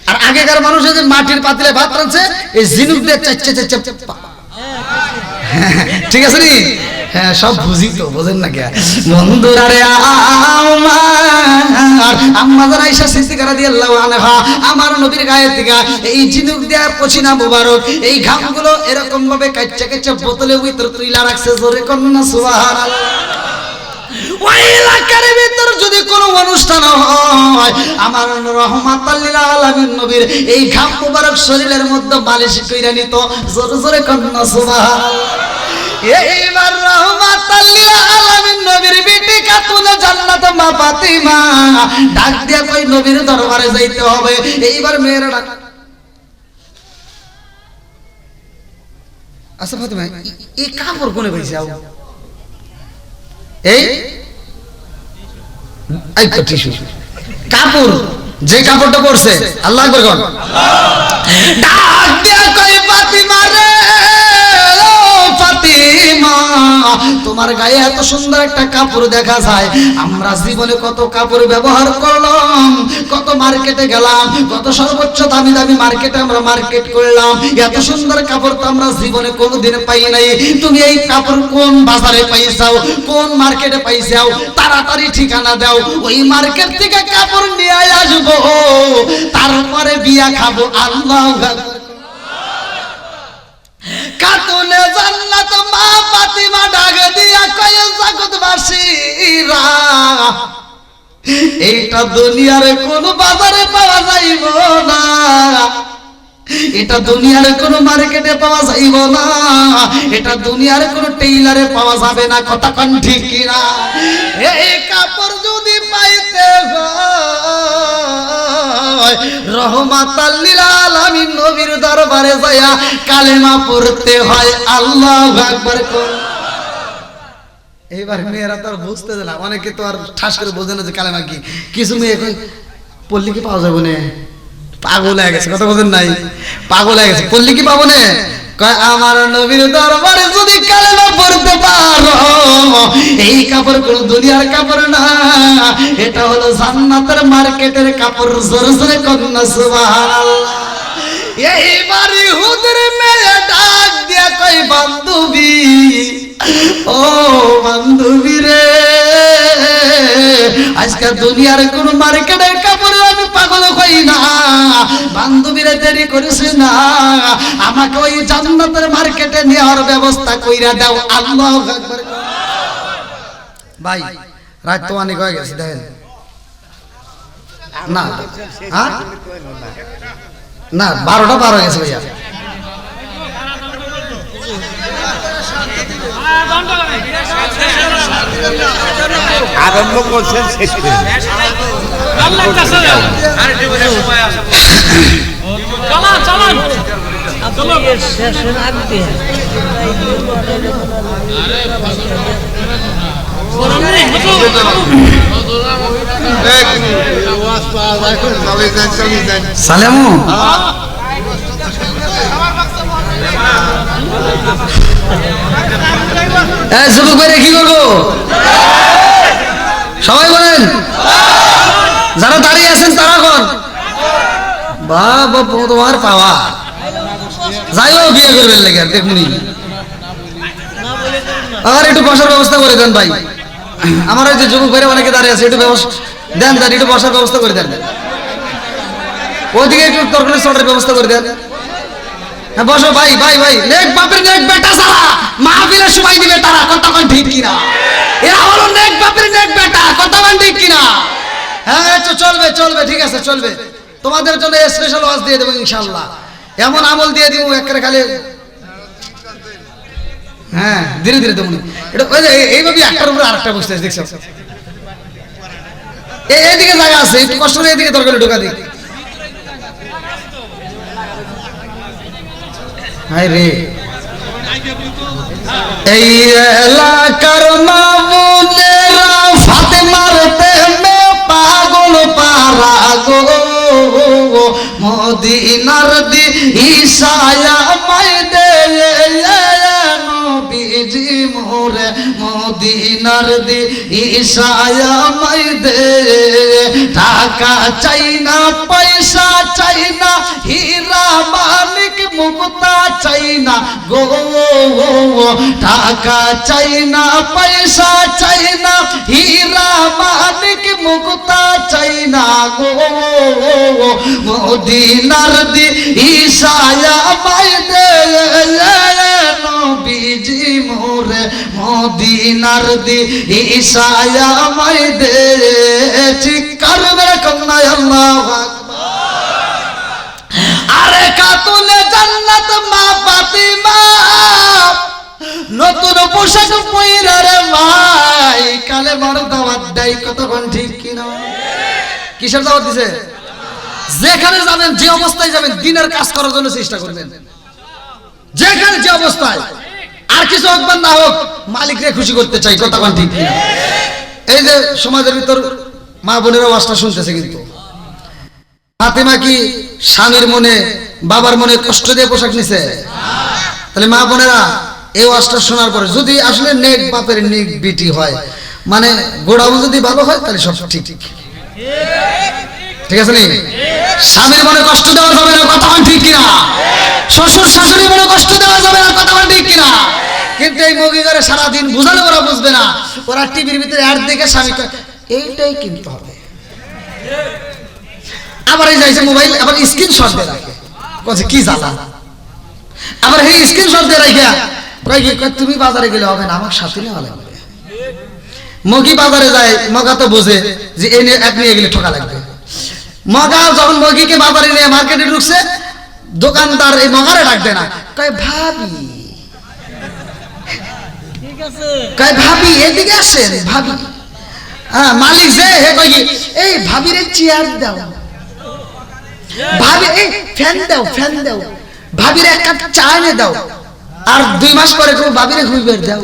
আর আগেকার মানুষ যে মাটির পাতিলে ভাত রাঁধছে এই ঝিনুক দিয়ে চাচ্চে চাচ্চে ঠিক আছে নি হ্যাঁ সব বুঝি তো বোঝেন না কে বন্ধুরা রে আমার আম্মাজান আয়েশা সিদ্দিকা রাদিয়াল্লাহু আনহা আমার নবীর গায়ে থেকে এই ঝিনুক দেয়া পসিনা মুবারক এই ঘামগুলো এরকম ভাবে কাচ্চা কাচ্চা বোতলের ভিতর তুইলা রাখছে জোরে কন্না সুবহানাল্লাহ ওই এলাকার ভিতর যদি কোনো অনুষ্ঠান হয় আমার রহমাতাল লিল আলামিন নবীর এই ঘাম মুবারক শরীরের মধ্যে মালিশ কইরা নিত জোরে জোরে কন্না সুবহানাল্লাহ এইবার রহমাতাল লিল আলামিন নবীর বিটি খাতুনে জান্নাত মা ফাতিমা ডাক দিয়া কই নবীর দরবারে যাইতে হবে এইবার মেয়েরা ডাক আচ্ছা ফাতিমা এই কাপড় কোনে পাইছাও এই আইতো টিস্যু কাপড় যে কাপড়টা পরছে আল্লাহু আকবার কোন ডাক দিয়া কই ফাতিমা রে ফাতিমা তোমার গায়ে এত সুন্দর একটা কাপড় দেখা যায় আমরা জীবনে কত কাপড় ব্যবহার করলাম কত মার্কেটে গেলাম কত সর্বোচ্চ দামি দামি মার্কেটে আমরা মার্কেট করলাম এত সুন্দর কাপড় তো আমরা জীবনে কোনোদিন পাই নাই তুমি এই কাপড় কোন বাজারে পাইছাও কোন মার্কেটে পাইছাও তাড়াতাড়ি ঠিকানা দাও ওই মার্কেট থেকে কাপড় নিয়ে আসবো তারপরে বিয়া খাবো আল্লাহু আকবার খাতুনে জান্নাত মা ফাতিমা ডাক দিয়া কয় জগৎবাসীরা এইটা দুনিয়ার কোন বাজারে পাওয়া যাইব না এটা দুনিয়ার কোন মার্কেটে পাওয়া যাইব না এটা দুনিয়ার কোন টেইলারে পাওয়া যাবে না কথা কোন ঠিক কি না এই কাপড় যদি পাইতে হয় রহমাতাল লিল আলামিন নবীর দরবারে যায়া কালেমা পড়তে হয় আল্লাহু আকবার কোন এইবার মেয়েরা তো বুঝতে দিলা অনেকে তো আর ঠাস করে বোঝে না যে কালেমা কি কিছু মেয়ে এখন পল্লী কি পাওয়া যাবে না পাগল হয়ে গেছে কথা বলেন নাই পাগল হয়ে গেছে পল্লী কি পাবো না কয় আমার নবীর দরবারে যদি কালেমা পড়তে পারো এই কাপড় কোন দুনিয়ার কাপড় না এটা হলো জান্নাতের মার্কেটের কাপড় জোরে জোরে কন্না সুবহানাল্লাহ এইবার ইহুদের মেয়ে ডাক দিয়া কই বান্ধবী ও বান্ধবী রে আজকে দুনিয়ার কোন মার্কেটের কাপড়ে আমি পাগল হই না বান্ধবীরা দেরি করিস না আমাকে ওই জান্নাতের মার্কেটে নেওয়ার ব্যবস্থা কইরা দাও আল্লাহু আকবার ভাই রাত তো অনেক হয়ে গেছে দেখেন না হ্যাঁ না 12টা পার হয়ে গেছে ভাইয়া আরম্ভ করছেন শেষ করুন সালেমু যুবক ভাইরা কি করবো সবাই বলেন যারা দাঁড়িয়ে আছেন তারা কোন বাবা তোমার পাওয়া যাইও বিয়ে করবেন লেগে দেখুনি আর একটু বসার ব্যবস্থা করে দেন ভাই আমার ওই যে যুবক ভাইরা অনেকে দাঁড়িয়ে আছে একটু ব্যবস্থা দেন দেন একটু বসার ব্যবস্থা করে দেন ওইদিকে একটু তরকারি চটার ব্যবস্থা করে দেন হ্যাঁ বসো ভাই ভাই ভাই নেক বাপের নেক বেটা সারা মাহফিলের সময় দিবে তারা কতক্ষণ ঠিক কিনা এরা হলো নেক বাপের নেক বেটা কতক্ষণ ঠিক কিনা হ্যাঁ চলবে চলবে ঠিক আছে চলবে তোমাদের জন্য স্পেশাল ওয়াজ দিয়ে দেবো ইনশাআল্লাহ এমন আমল দিয়ে দিব একেবারে খালি হ্যাঁ ধীরে ধীরে দেবো এটা ওই যে এইভাবে একটার উপরে আরেকটা বসতে দেখছো এইদিকে জায়গা আছে একটু কষ্ট করে এইদিকে তরকারি ঢোকা দিই হায় রে এই এলাকার মামুনেরা ফাতেমার প্রেমে পাগল পারা গো মদিনার দি ঈশায়া মাই দে নবীজি মোরে মদিনার দি ঈশায়া মাই দে টাকা চাই না পয়সা চাই না হীরা মানিক মুক্তা চাই না গো টাকা চাই না পয়সা চাই না হীরা মানিক মুক্তা চাই না গো মদিনার দি ঈশায়া মাই দে নবীজি মোরে মদিনার দি ঈশায়া মাই দে চিৎকার মেরে কন্যা আল্লাহু আকবার আরে কাতুলে জান্নাত মা ফাতিমা নতুন পোশাক পইরা রে ভাই কালে মার দাওয়াত দেই কতক্ষণ ঠিক কিনা কিসের দাওয়াত দিছে যেখানে যাবেন যে অবস্থায় যাবেন দিনের কাজ করার জন্য চেষ্টা করবেন যেখানে যে অবস্থায় আর কিছু হোক বা না হোক মালিকরে খুশি করতে চাই কতক্ষণ ঠিক কিনা এই যে সমাজের ভিতর মা বোনেরা ওয়াজটা শুনতেছে কিন্তু ফাতেমা কি স্বামীর মনে বাবার মনে কষ্ট দিয়ে পোশাক নিছে তাহলে মা বোনেরা এই ওয়াজটা শোনার পরে যদি আসলে নেক বাপের নেক বিটি হয় মানে গোড়াও যদি ভালো হয় তাহলে সব ঠিক ঠিক ঠিক আছে নি স্বামীর মনে কষ্ট দেওয়া যাবে না কতক্ষণ ঠিক কিনা শ্বশুর শাশুড়ির মনে কষ্ট দেওয়া যাবে না কতক্ষণ ঠিক কিনা কিন্তু এই মুগি করে সারাদিন বুঝালে ওরা বুঝবে না ওরা টিভির ভিতরে অ্যাড দেখে স্বামীকে এইটাই কিনতে হবে আবার এই যাইছে মোবাইল আবার স্ক্রিনশট দিয়ে রাখে কইছে কি জ্বালা আবার এই স্ক্রিনশট দিয়ে রাখিয়া কই কি তুমি বাজারে গেলে হবে না আমার সাথে নেওয়া লাগবে মগি বাজারে যায় মগা তো বোঝে যে এই এক নিয়ে গেলে ঠকা লাগবে মগা যখন মগিকে বাজারে নিয়ে মার্কেটে ঢুকছে দোকানদার এই মগারে ডাক দেয় না কয় ভাবি ঠিক আছে কয় ভাবি এদিকে আসেন ভাবি হ্যাঁ মালিক যে হে কই কি এই ভাবিরে চেয়ার দাও ভাবি এই ফ্যান দাও ভাবির এক কাপ চা এনে দাও আর 2 মাস পরে কেউ ভাবিরে খুঁজবে দাও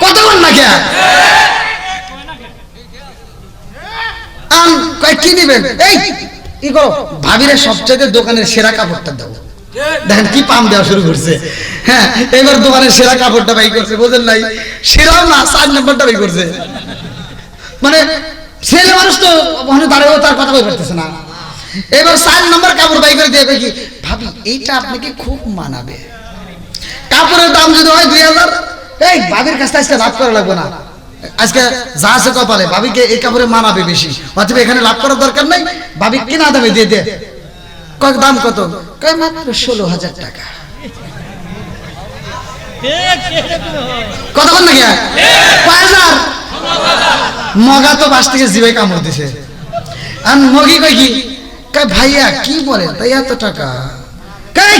কতক্ষণ না কে কয় কি নিবেন এই কি করো ভাবিরে সবচেয়ে দোকানের সেরা কাপড়টা দাও দেখেন কি পাম দেওয়া শুরু করছে হ্যাঁ এবার দোকানের সেরা কাপড়টা বাই করছে বুঝেন নাই সেরাও না 4 নম্বরটা বাই করছে মানে ছেলে মানুষ তো ওখানে দাঁড়াও তার কথা বলতে পারতেছে না এবার 4 নম্বর কাপড় বাই করে দিয়ে কি ভাবি এইটা আপনাকে খুব মানাবে কাপড়ের দাম যদি হয় 2000 এই ভাবির কাছে আজকে লাভ করা লাগবে না আজকে যা আছে কপালে ভাবিকে এই কাপড়ে মানাবে বেশি অথবা এখানে লাভ করার দরকার নাই ভাবি কিনা দামে দিয়ে দে কত দাম কত কয় মাত্র 16000 টাকা কতক্ষণ লাগে 5000 মগা তো বাস থেকে জিভাই কামড় দিছে। আর মগি কই কি কয় ভাইয়া কি বলে তাই এত টাকা কই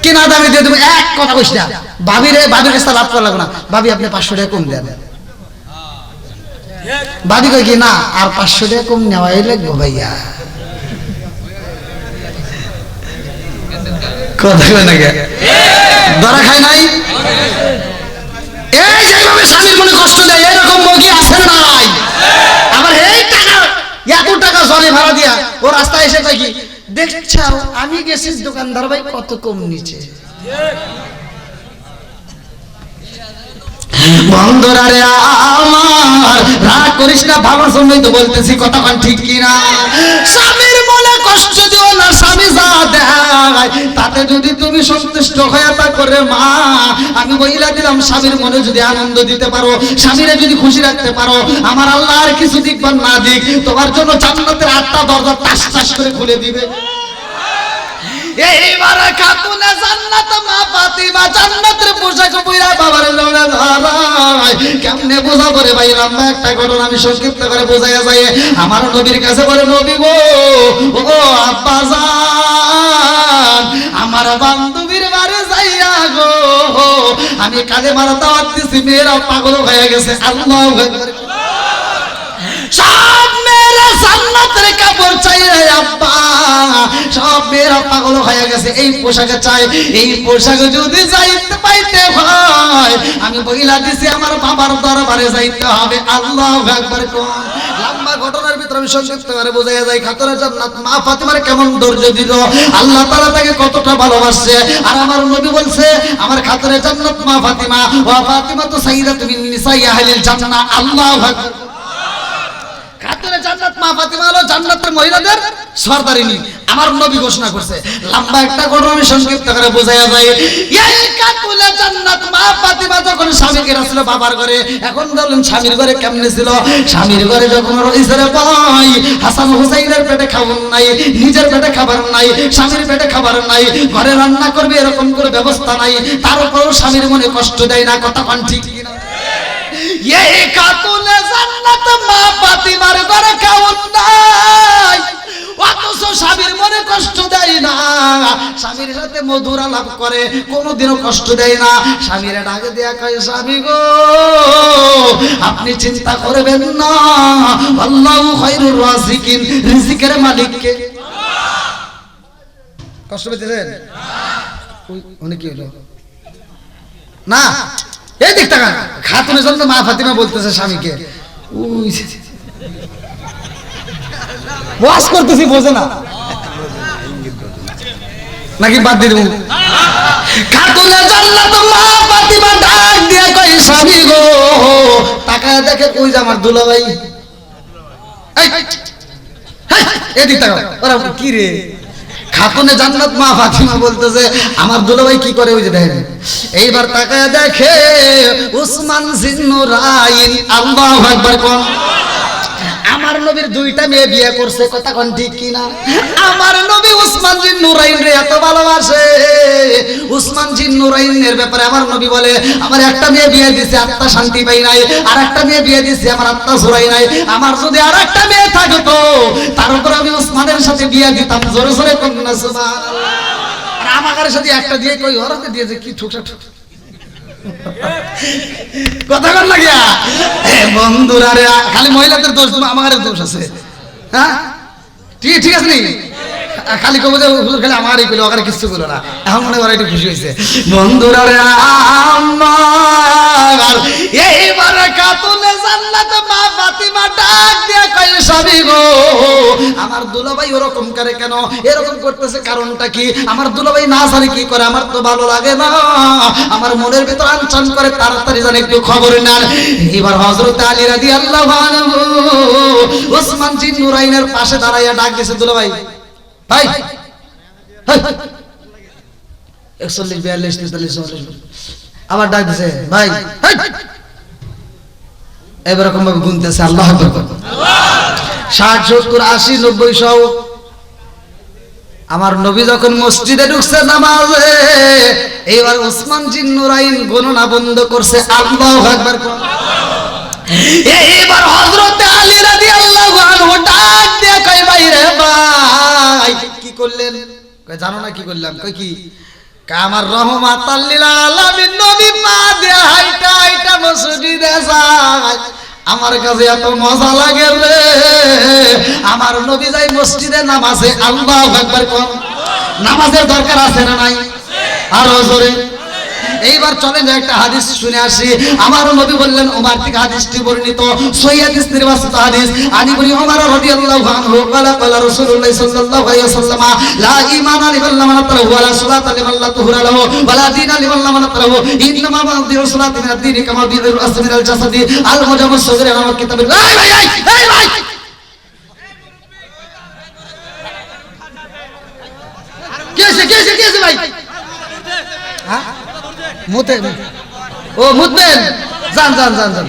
কিনা দামে দিয়ে দেবো এক কথা কইস না। ভাবির কাছে লাভ করা লাগবে না। ভাবি আপনি 500 টাকা কম দেন। ভাবি কই কি না আর 500 টাকা কম নেওয়াই লাগবে ভাইয়া। কথা কয় না কে ধরা খায় নাই। এই যেভাবে স্বামীর মনে কষ্ট দেয় এরকম মগি আছে না নাই? আবার এই টাকা এত টাকা জলে ভাড়া দিয়া ও রাস্তায় এসে কয় কি দেখছাও আমি গেছি দোকানদার ভাই কত কম নিচে। বন্ধুরা রে আমার রাগ করিস না, ভালোর জন্যই তো বলতেছি, কথা কোন ঠিক কিনা? স্বামীর মনে কষ্ট দিও না, স্বামী যা দেয় তাতে যদি তুমি সন্তুষ্ট হয়ে তা করে মা আমি বইলা দিলাম স্বামীর মনে যদি আনন্দ দিতে পারো, স্বামীরে যদি খুশি রাখতে পারো, আমার আল্লাহ আর কিছু দিকবার না দিক তোমার জন্য জান্নাতের 8টা দরজা টাস টাস করে খুলে দিবে। এইবারে খাতুনে জান্নাত মা ফাতিমা জান্নাতের পোশাক পইরা বাবার জন্য ধরায় কেমনে বোঝাবো রে ভাই? লম্বা একটা ঘটনা আমি সংক্ষিপ্ত করে বোঝাইয়া যাই। আমার নবীর কাছে বলে নবী গো ও আব্বা জান আমার বান্ধবীর বাড়ি যাইয়া গো আমি কাজে মারা দাওয়াত দিছি, মেয়েরা পাগল হয়ে গেছে। আল্লাহু আকবার। সব মেয়েরা জান্নাতের কাপড় চাই রে আব্বা, সব মেয়েরা পাগল হয়ে গেছে এই পোশাকে চাই। এই পোশাকে যদি যাইতে পাইতে হয় আমি বইলা দিছি আমার বাবার দরবারে যাইতে হবে। আল্লাহু আকবার। কোন লম্বা ঘটনার ভিতরে আমি সংক্ষিপ্ত করে বোঝাইয়া যায় খাতুনে জান্নাত মা ফাতিমার কেমন ধৈর্য দিল, আল্লাহ তাআলা তাকে কতটা ভালোবাসে। আর আমার নবী বলছে আমার খাতুনে জান্নাত মা ফাতিমা ওয়া ফাতিমা তো সাইয়্যিদাতুন মিন নিসাই আহলিল জান্নাহ। আল্লাহু আকবার। খাতুনে জান্নাত মা ফাতিমা হলো জান্নাতের মহিলাদের সরদারিনী, আমার নবী ঘোষণা করছে। লম্বা একটা ঘটনা আমি সংক্ষিপ্ত করে বোঝাইয়া যায়। এই খাতুনে জান্নাত মা ফাতিমা যখন স্বামীকে রাখছিল বাবার ঘরে, এখন বলেন স্বামীর ঘরে কেমনে ছিল? স্বামীর ঘরে যখন রইছে রে ভাই হাসান হুসাইনের পেটে খাবার নাই, নিজের পেটে খাবার নাই, স্বামীর পেটে খাবার নাই, ঘরে রান্না করবে এরকম করে ব্যবস্থা নাই, তারপরও স্বামীর মনে কষ্ট দেয় না। কথা কোন ঠিক কিনা? এই খাতুনে জান্নাত মা ফাতিমার ঘরে খাওন নাই, অথচ স্বামীর মনে কষ্ট দেয় না, স্বামীর সাথে মধুর আলাপ করে, কোনোদিনও কষ্ট দেয় না। স্বামীরা ডাকে দেয়া কয় স্বামী গো আপনি চিন্তা করবেন না, আল্লাহু খায়রুর রাযিকিন, রিজিকের মালিক কে? কষ্ট পেতেছেন? অনেক কি হলো না এই দিক টাকা খাতুনে জান্নাত মা ফাতিমা বলতেছে স্বামীকে ওয়াজ করতেছি বোঝে না নাকি বাদ দিয়ে দেবো? খাতুনে জান্নাত মা ফাতিমা ডাক দিয়ে কই স্বামী গো টাকা দেখে কই যে আমার দুলাভাই এই দিক টাকা ওরা কি রে? খাতুনে জান্নাত মা ফাতিমা বলতেছে আমার দুলাভাই কি করে ওই যে দেখেন। এইবার তাকায় দেখে উসমান জিন্নুরাইন। আল্লাহু আকবার। কোন আমার নবীর 2টা মেয়ে বিয়ে করছে, কথা কোন ঠিক কিনা? আমার নবী উসমান জিন্নুরাইন রে এত ভালোবাসে। উসমান জিন্নুরাইনের ব্যাপারে আমার নবী বলে আমার একটা মেয়ে বিয়ে দিছে আত্মা শান্তি পাই নাই, আর একটা মেয়ে বিয়ে দিছে আমার আত্মা জোরাই নাই, আমার যদি আর একটা মেয়ে থাকতো তার উপর আমি উসমানের সাথে বিয়ে দিতাম। জোরে জোরে কোন না সুবহানাল্লাহ। আর আমার সাথে একটা দিয়ে কই ওরাতে দিয়েছে কি ঠুকটা ঠুক কথা কর লাগিয়া বন্ধুরা রে খালি মহিলাদের দোষ, আমার দোষ আছে? হ্যাঁ ঠিক আছে নি খালি কবে যে হুজুর খালি আমারই কইলো আর কিছু কইলো না, এখন মনে হয় একটু খুশি হইছে। বন্ধুরা রে আমার এইবারে খাতুনে জান্নাত মা ফাতিমা ডাক দিয়া কই স্বামী গো আমার দুলাভাই ওরকম করে কেন, এরকম করতেছে কারণটা কি? আমার দুলাভাই না জানি কি করে, আমার তো ভালো লাগে না, আমার মনের ভিতর আনচান করে, তাড়াতাড়ি জানি একটু খবর নেন। এবার হযরত আলী রাদিয়াল্লাহু আনহু ওসমান জিন্নুরাইনের পাশে দাঁড়াইয়া ডাক দিয়েছে দুলাভাই ভাই 41 42 43 44 আবার ডাক দিছে ভাই এরকম ভাবে গুনতেছে। আল্লাহু আকবার। 60 70 80 90 100। আমার নবী যখন মসজিদে ঢুকছে নামাজে এইবার ওসমান জিন্নুরাইন গণনা বন্ধ করছে। আল্লাহু আকবার। এইবার হযরত আলী রাদিয়াল্লাহু আনহু ডাক দিয়ে কয় ভাই রে ভাই কি করলেন? কয় জানো না কি করলাম? কয় কি? কয় আমার রহমাতাল লিল আলামিন নবী পা দিয়ে হাইটা হাইটা মসজিদে যায়, আমার কাছে এত মজা লাগে রে, আমার নবী যাই মসজিদে নামাজে আল্লাহু আকবার কোন নামাজের দরকার আছে না নাই? আরো জোরে। এইবার চলেন যে একটা হাদিস শুনে আসি। আমার নবী বললেন, ওমর থেকে হাদিসটি বর্ণিত, সহিহ হাদিস নির্বাচিত হাদিস। আনি বলি ওমর রাদিয়াল্লাহু আনহু ক্বালা ক্বালা রাসূলুল্লাহ সাল্লাল্লাহু আলাইহি ওয়াসাল্লাম লা ঈমানা লিমান লা মানাতাহু ওয়া লা সালাতা লিমান লা তুহরা লাহু ওয়া লা দীনা লিমান লা মানাতাহু ইন্নামা বাদিউ সালাতি মিনাদ দীনি কামা বিদুল আসমি মিনাল জাসাদি আল মুজাম্মাস সাগীর নামক কিতাবে। এই ভাই এই ভাই কেসে ভাই? হ্যাঁ মুতে ও মুতবেন, যান যান যান যান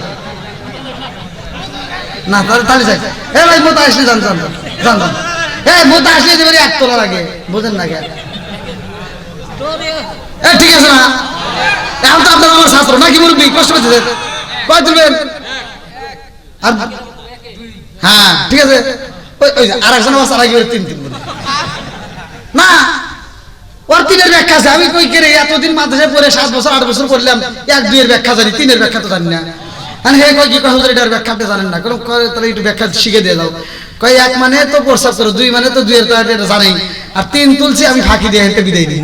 না তাড়াতাড়ি যাই। এ ভাই মুতে আসলে যান যান যান যান। এ মুতে আসলে যে এক তোলা লাগে, বুঝেন না কেন? এ ঠিক আছে না? এখন তো আপনার আমার শাস্ত্র নাকি মুরব্বী কষ্ট পেয়েছে কয় তুলবেন? হ্যাঁ ঠিক আছে। ওই আর একজন আবার সারা গিয়ে তিন না ওর তিনের ব্যাখ্যা আছে। আমি কই করে এতদিন মাদ্রাসায় পড়ে 7 বছর 8 বছর করলাম, এক দুইয়ের ব্যাখ্যা জানি, তিনের ব্যাখ্যা তো জানি না। মানে হে কই কি কয় হুজুর এটার ব্যাখ্যাটা জানেন না, কোন তাহলে একটু ব্যাখ্যা শিখে দিয়ে দাও। কই এক মানে তো প্রস্তাব করো, দুই মানে তো দুইয়ের তো এটা জানি, আর তিন তুলছি আমি ফাঁকি দিয়ে হেঁটে বিদায় দিই।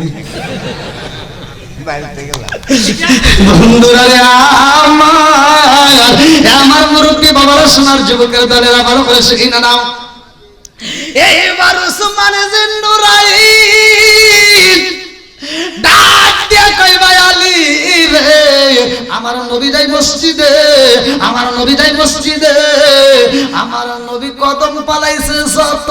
বন্ধুরা রে আমার মুরব্বী বাবারা সোনার যুবকের দলেরা ভালো করে শিখি না নাও। এইবার উসমান জিন্নুরাইন ডাক দিয়া কই ভাই আলী রে, আমার নবী যাই মসজিদে, আমার নবী যাই মসজিদে, আমার নবী কদম পালাইছে যত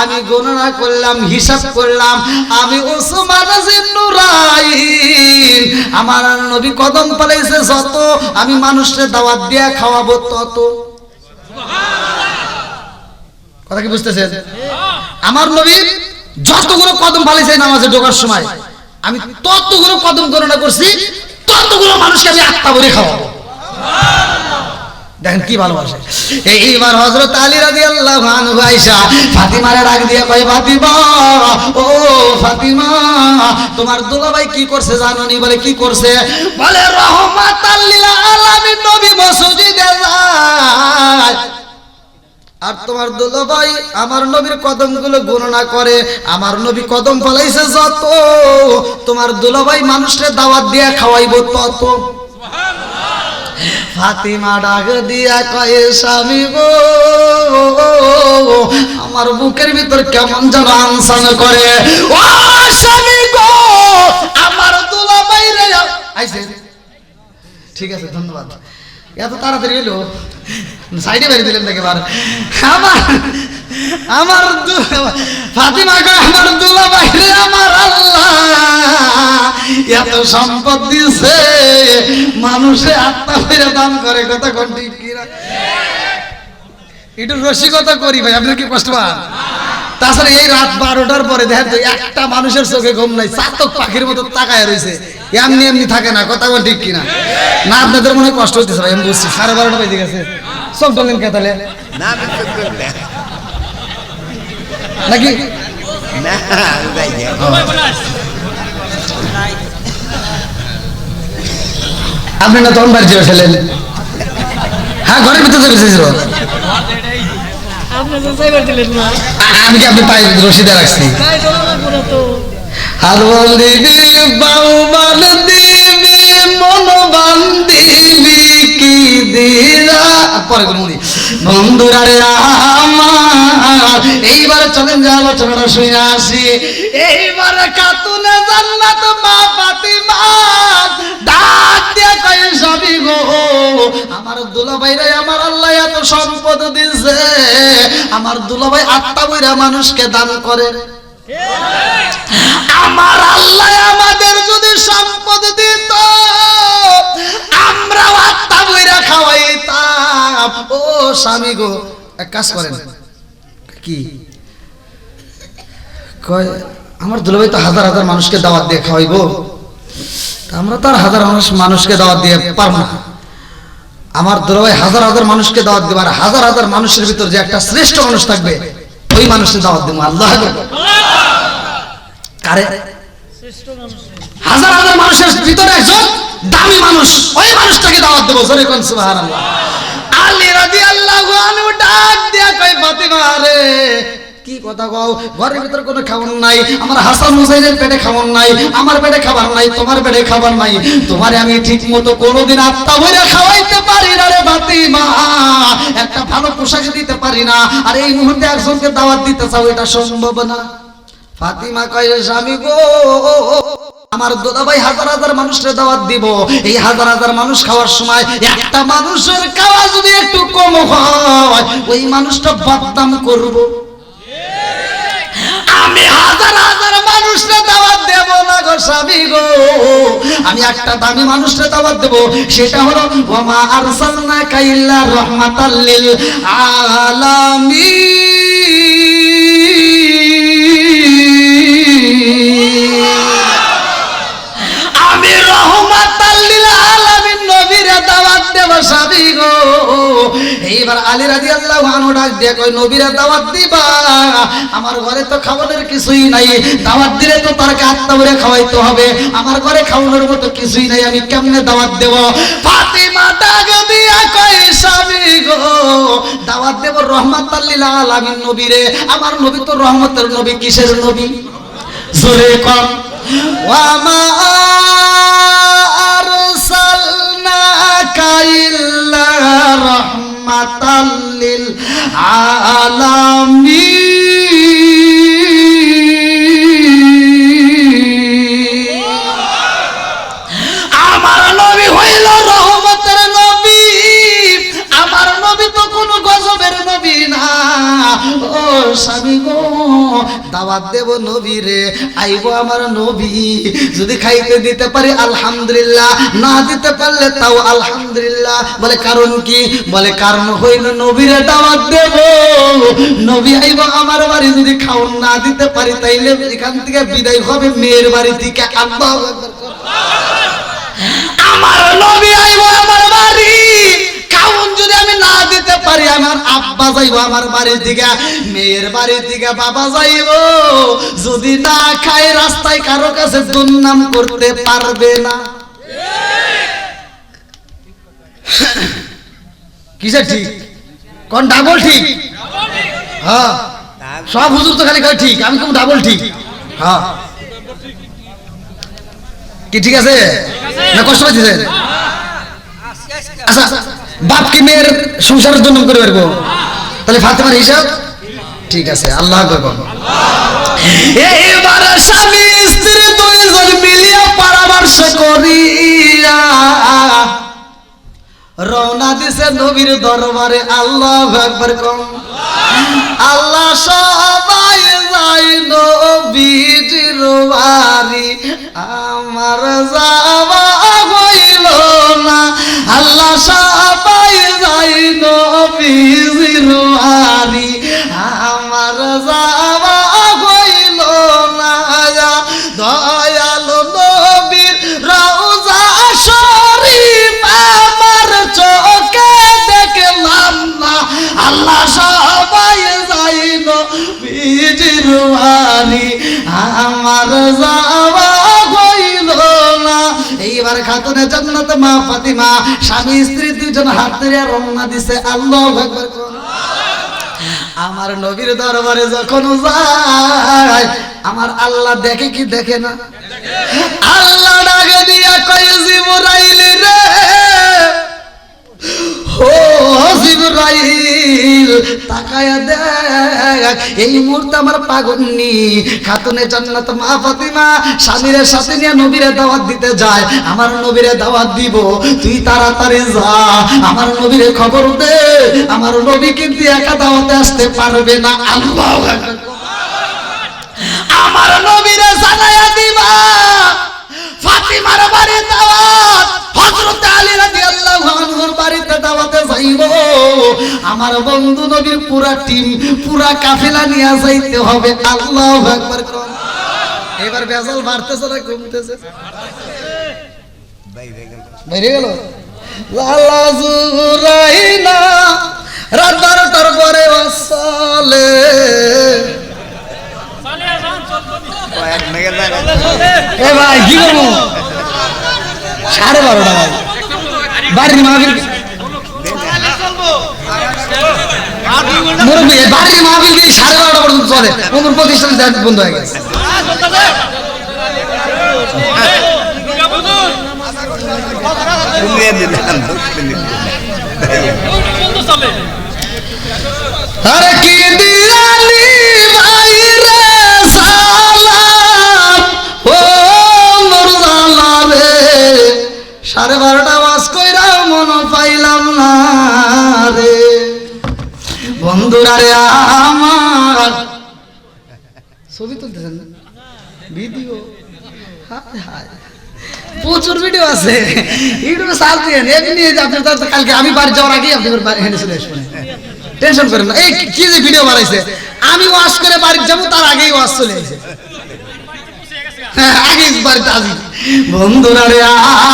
আমি গণনা করলাম, হিসাব করলাম, আমি উসমান জিন্নুরাইন আমার নবী কদম পালাইছে যত আমি মানুষকে দাওয়াত দিয়া খাওয়াবো তত। কথা কি বুঝতেছেন? আমার নবী যতগুলো কদম ফালাইছে নামাজে ঢোকার সময় আমি ততগুলো কদম গণনা করছি, ততগুলো মানুষকে আমি আত্মা ভরে খাওয়াবো। দেখেন কি ভালোবাসে। এইবার হযরত আলী রাদিয়াল্লাহু আনহু আয়েশা ফাতিমারে ডাক দিয়ে কয়, ফাতিমা ও ফাতিমা তোমার দুলাভাই কি করছে জানোনি? বলে কি করছে? বলে রহমাতাল লিল আলামিন নবী মসজিদে যায়, আর তোমার দুলাভাই আমার নবীর কদমগুলো গণনা করে, আমার নবী কদম ফলাইছে যত তোমার দুলাভাই মানুষকে দাওয়াত দিয়ে খাওয়াইবো তত। ফাতিমা ডাক দিয়া কয়, স্বামী গো আমার বুকের ভিতর কেমন যেন আনসান করে, ও স্বামী গো আমার দুলাভাই রে আইছে। ঠিক আছে ধন্যবাদ। এত তাড়াতাড়ি এলো, সাইডে বেরিয়ে দিলেন নাকি? আমার ফাতিমা গো আমার দুলাভাই রে আমার আল্লাহ এত সম্পদ দিছে, মানুষে আত্মা ফিরে দান করে। কথা কোন ঠিক কি না? একটু রসিকতা করি ভাই, আপনার কি কষ্ট পান? তাছাড়া এই রাত 12টার পরে দেখেন তো একটা মানুষের চোখে ঘুম নাই, চাতক পাখির মতো তাকায় রয়েছে, এমনি এমনি থাকে না। কথা বল ঠিক কিনা? না আপনাদের মনে কষ্ট হচ্ছে ভাই, আমি বুঝছি। 12:30 বেজে গেছে, চোখ ডলেন কে তাহলে নাকি? আপনি না তখন বাড়ি চলে ফেলেন? হ্যাঁ ঘরের ভিতরে বসেছিল। আমি কি আপনি পায়ে রশিদে রাখছি? হাত বান্ধিবি বাউ বান্ধিবি মন বান্ধিবি কি দিরা পরে গুলি। বন্ধুরা রে আমার এইবার চলেন যে আলোচনাটা শুনে আসি। এইবার খাতুনে জান্নাত মা ফাতিমা ডাক দিয়া কয়, স্বামী গো আমার দুলাভাই রে আমার আল্লাহ এত সম্পদ দিছে, আমার দুলাভাই আত্মা বইরা মানুষকে দান করে। আমার আল্লাহ আমাদের যদি সম্পদ দিত আমরাও আত্মা বইরা খাওয়াইতাম। ও স্বামী গো এক কাজ করেন। কি কয়? আমার দুলাভাই তো হাজার হাজার মানুষকে দাওয়াত দিয়ে খাওয়াইবো, আমরা তো আর হাজার মানুষকে দাওয়াত দিয়ে পারবো না। আমার দরবারে হাজার হাজার মানুষকে দাওয়াত দেব, আর হাজার হাজার মানুষের ভিতর যে একটা শ্রেষ্ঠ মানুষ থাকবে ওই মানুষের দাওয়াত দেব। আল্লাহ কারে? হাজার হাজার মানুষের ভিতরে একজন দামি মানুষ, ওই মানুষটাকে দাওয়াত দেব। জোরে কোন সুবহানাল্লাহ। আলী রাদিয়াল্লাহু আনহু ডাক দিয়া কয়, ফাতিমা রে কি কথা কও, ঘরের ভিতর কোনো খাবার নাই, আমার হাসান হুসাইনের পেটে খাবার নাই, আমার পেটে খাবার নাই, তোমার পেটে খাবার নাই, তোমারে আমি ঠিক মতো কোনোদিন আত্মা ভরে খাওয়াইতে পারি না রে ফাতিমা, একটা ভালো পোশাক দিতে পারি না, আর এই মুহূর্তে একজনকে দাওয়াত দিতে চাও, এটা সম্ভব না। ফাতিমা কয়, স্বামী গো, আমার দুলাভাই হাজার হাজার মানুষের দাওয়াত দিব, এই হাজার হাজার মানুষ খাওয়ার সময় একটা মানুষের খাওয়া যদি একটু কম হয়, ওই মানুষটা বদনাম করব। আমি হাজার হাজার মানুষকে দাওয়াত দেব না গো স্বামী গো, আমি একটা দামি মানুষকে দাওয়াত দেব, সেটা হলো ওয়া আরসালনাকা ইল্লা রাহমাতাল লিল আলামিন। আমি রাহমাতাল লিল আলামিন নবীরে দাওয়াত দেব স্বামী গো। এইবার আলী রাদিয়াল্লাহু আনহু ডাক দিয়ে কই, নবীরে দাওয়াত দিবা, আমার ঘরে তো খাবারের কিছুই নাই, দাওয়াত দিলে তো তার আত্মা ভরে খাওয়াইতে হবে, আমার ঘরে খাওয়ানোর মতো কিছুই নাই, আমি কেমনে দাওয়াত দেব? ফাতিমা ডাক দিয়া কই, স্বামী গো, দাওয়াত দেব রাহমাতাল লিল আলামিন নবীরে, আমার নবী তো রহমতের নবী। কিসের নবী? জোরে কম। ওয়া মা আরসালনাকা ইল্লা রাহমাতাল লিল আলামিন। আমার নবী হইল রহমতের নবী, আমার নবী তো কোনো গজবের নবী না। ও স্বামী গো, দাওয়াত দেব নবীরে, আইবো আমার নবী, যদি খাইতে দিতে পারি আলহামদুলিল্লাহ, না দিতে পারলে তাও আলহামদুলিল্লাহ। বলে কারণ কি? বলে কারণ হইল নবীরে দাওয়াত দেব, নবী আইবো আমার বাড়ি, যদি খাওন না দিতে পারি তাইলে এখান থেকে বিদায় হবে মেয়ের বাড়ি থেকে। আল্লাহু আকবার। আমার নবী আইবো আমার বাড়ি, খাওন যদি আমি না দিতে পারি, আমার আব্বা যাইবো আমার বাড়ি থেকে, মেয়ের বাড়ি থেকে বাবা যাইবো, যদি না খায় রাস্তায় কারো কাছে দুর্নাম করতে পারবে না। কিসে ঠিক? কোন ডাবল ঠিক? হ্যাঁ, সব হুজুর তো খালি কয় ঠিক, আমি কোন ডাবল ঠিক? হ্যাঁ, কি ঠিক আছে না? কষ্ট পাচ্ছেন? আচ্ছা, বাপ কি মেয়ের সংসারের জন্য করে পারবো? তাহলে ফাতেমার হিসাব ঠিক আছে। আল্লাহ আকবার। এইবার স্বামী স্ত্রী দুইজন মিলিয়া পরামর্শ করিয়া রওনা দিছে নবীর দরবারে। আল্লাহু আকবার। আল্লাহ সবাই যাই নবীজির বাড়ি, আমার যাওয়া হইল না। আল্লাহ সবাই যাই নবীজির বাড়ি, আমার যাওয়া হইল না। দয়াল নবীর রওজা শরীফ আমার চোখে দেখলাম না। আল্লাহ সবাই যাই নবীজির বাড়ি, আমার যাওয়া হইল না। এইবার খাতুনে জান্নাত মা ফাতিমা স্বামী স্ত্রী দুইজন হাত ধরে রওনা দিছে। আল্লাহু আকবার। আমার নবীর দরবারে যখন যায়, আমার আল্লাহ দেখে কি দেখে না? আল্লাহ ডাকে দিয়া কয়, জিবরাইল রে, ও জিবরাইল, তাকায়া দেখ, এই মুহূর্তে আমার পাগলনি খাতুনে জান্নাত মা ফাতিমা স্বামীর সাথে নিয়ে নবীরে দাওয়াত দিতে যায়। আমার নবীরে দাওয়াত দিব, তুই তাড়াতাড়ি যা, আমার নবীরে খবর দে, আমার নবী কিন্তু একা দাওয়াতে আসতে পারবে না। আল্লাহু আকবার। আমার নবীরে জানায়া দিবা ফাতিমার বাড়ি দাওয়াত, হযরত আলী রাদিয়াল্লাহু আনহুর বাড়িতে দাওয়াতে যাইব। আমার বন্ধু নবীর পুরা টিম, পুরা কাফেলা নিয়ে যাইতে হবে। আল্লাহু আকবার। এবার বেজাল বাড়তেছে না কমতেছে? বাইরে গেল। লালা জুরাইনা রাত 12টার পরে আসলে এ ভাই কি করবো 12:30 ভাই বাড়ির মাহফিল মুরব্বী বাড়ির মাহফিল দিয়ে 12:30 পর্যন্ত চলে কোন প্রতিষ্ঠান বন্ধ হয়ে গেছে আরে কি দিয়ালি ভাই রে সালাম ও মুরজালা রে 12:30 বাস কইরা মন পাইলাম না রে বন্ধুরা রে আমার ছবি তুলতেছেন না ভিডিও হায় হায় প্রচুর ভিডিও আছে ইউটিউবে সার্চ দিয়েন এমনি আপনি তো কালকে আমি বাড়ি যাওয়ার আগেই আপনি হেঁটে চলে আসবেন টেনশন করেন না এই কি যে ভিডিও বানাইছে আমি ওয়াশ করে বাড়ি যাবো তার আগেই ওয়াশ চলে আসে আগেই বাড়িতে আসি বন্ধুরা রে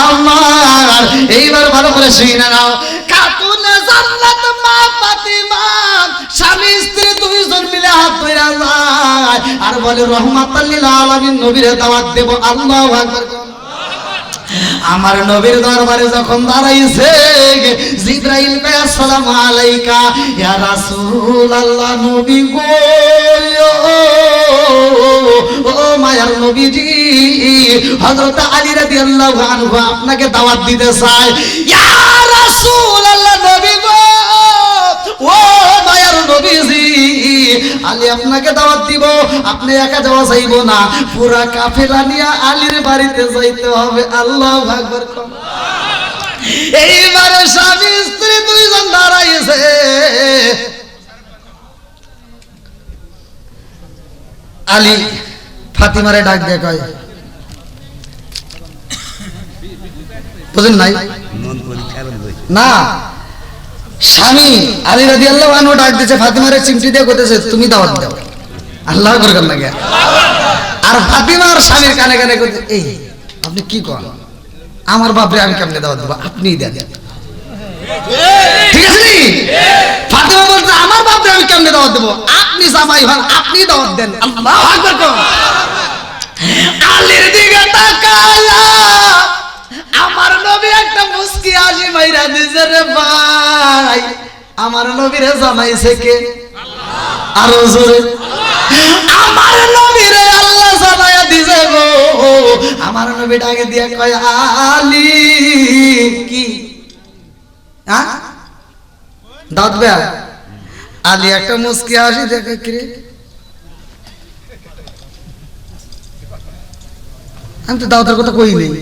আমার এইবার ভালো করে শুনে নাও খাতুনে জান্নাত মা ফাতিমা স্বামী স্ত্রী দুইজন মিলে হাত ধরে যায় আর বলে রহমাতাল লিল আলামিন নবীর দাওয়াত দেব আল্লাহু আকবার আমার নবীর দরবারে যখন দাঁড়াইছে জিবরাইল ভাই আসসালামু আলাইকা ইয়া রাসূলুল্লাহ নবী গো ও মায়ার নবীজি হযরত আলী রাদিয়াল্লাহু আনহু আপনাকে দাওয়াত দিতে চায় ইয়া রাসূলুল্লাহ নবী গো ও মায়ার নবীজি আলী আপনাকে দাওয়াত দিব আপনি একা যাওয়া যাইব না পুরা কাফেলা নিয়ে আলীর বাড়িতে যাইতে হবে আল্লাহু আকবার এইবারে স্বামী স্ত্রী দুইজন দাঁড়াইছে আলী ফাতিমারে ডাক দিয়ে কয় বুঝেন নাই না স্বামী আলী রাদিয়াল্লাহু আনহু ডাক দিয়েছে ফাতিমারে চিমটি দিয়ে কইতেছে তুমি দাওয়াত দাও আল্লাহু আকবার না গিয়া আর ফাতিমার স্বামীর কানে কানে কইতে এই আপনি কি কোন আমার বাপরে আমি কেমনে দাওয়াত দেব আপনিই দেন ঠিক আছে নি ফাতিমা বলছে আমার বাপরে আমি কেমনে দাওয়াত দেব আপনি জামাই হন আপনি দাওয়াত দেন আল্লাহু আকবার কোন আলীর দিকে তাকায়া আমার নবী একটা মুস্কি হাসি মাইরা দিছে রে ভাই আমার নবীরে জানাইছে কে আল্লাহ আর জোরে আমার নবীরে আল্লাহ জানায়া দিছে গো আমার নবী ডাকে দিয়া কয় আলী কি হ্যাঁ দাঁত বে আলী একটা মুস্কি হাসি দেখে কি রে আমি তো দাওয়াতের কথা কই নেই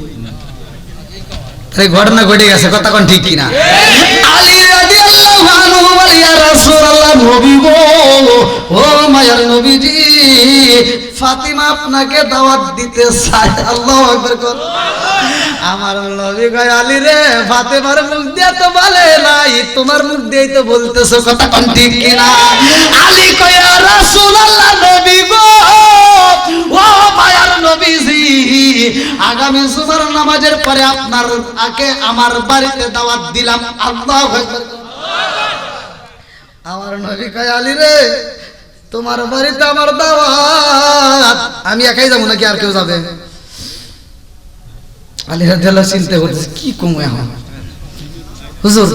এই ঘটনা ঘটে গেছে কথা কোন ঠিক কিনা আলী রাদিয়াল্লাহু আনহু বলে ইয়া রাসূলুল্লাহ নবী গো ও মায়ার নবীজি ফাতিমা আপনাকে দাওয়াত দিতে চায় আল্লাহু আকবার কর আমার নবী কয় আলী রে ফাতিমার মুখ দিয়ে তো বলে নাই তোমার মুখ দিয়েই তো বলতেছো কথা কোন ঠিক কিনা আলী কয় ইয়া রাসূলুল্লাহ নবী গো ও মায়ার নবীজি আগামী জুমার নামাজের পরে আপনার আগে আমার বাড়িতে দাওয়াত দিলাম আল্লাহু আকবার আমার নবী কয় আলী রে তোমার বাড়িতে আমার দাওয়াত আমি একাই যাব নাকি আর কেউ যাবে আলী রাদিয়াল্লাহু চিন্তা করতেছে কি কম এখন হুজুর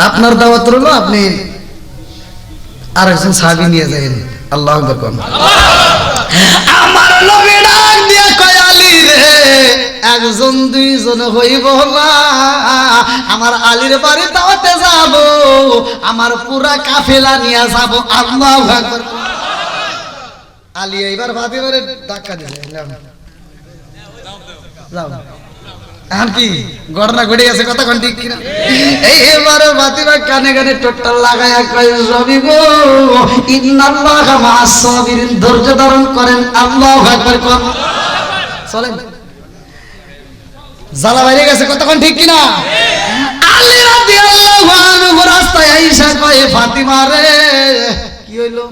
আপনার দাওয়াত রইল আপনি আরেকজন সাহাবী নিয়ে যাবেন আল্লাহু আকবার আমার নবী ডাক দিয়ে কয় আলী রে একজন দুইজন হইব না আমার আলীর বাড়ি দাওয়াতে যাব আমার পুরা কাফেলা নিয়ে যাব আল্লাহু আকবার আলী এইবার ফাতিমারে ধাক্কা দিছে যাও এখন কি ঘটনা ঘটে গেছে কথা কোন ঠিক কিনা এইবারে ফাতিমা কানে কানে টোটাল লাগায়া কয় রবি গো ইন্নাল্লাহা মা'আস সাবিরিন ধৈর্য ধারণ করেন আল্লাহু আকবার কোন চলেন জ্বালা বাইরে গেছে কথা কোন ঠিক কিনা আলী রাদিয়াল্লাহু আনহু রাস্তায় আইসা কয় ফাতিমা রে কি হইলো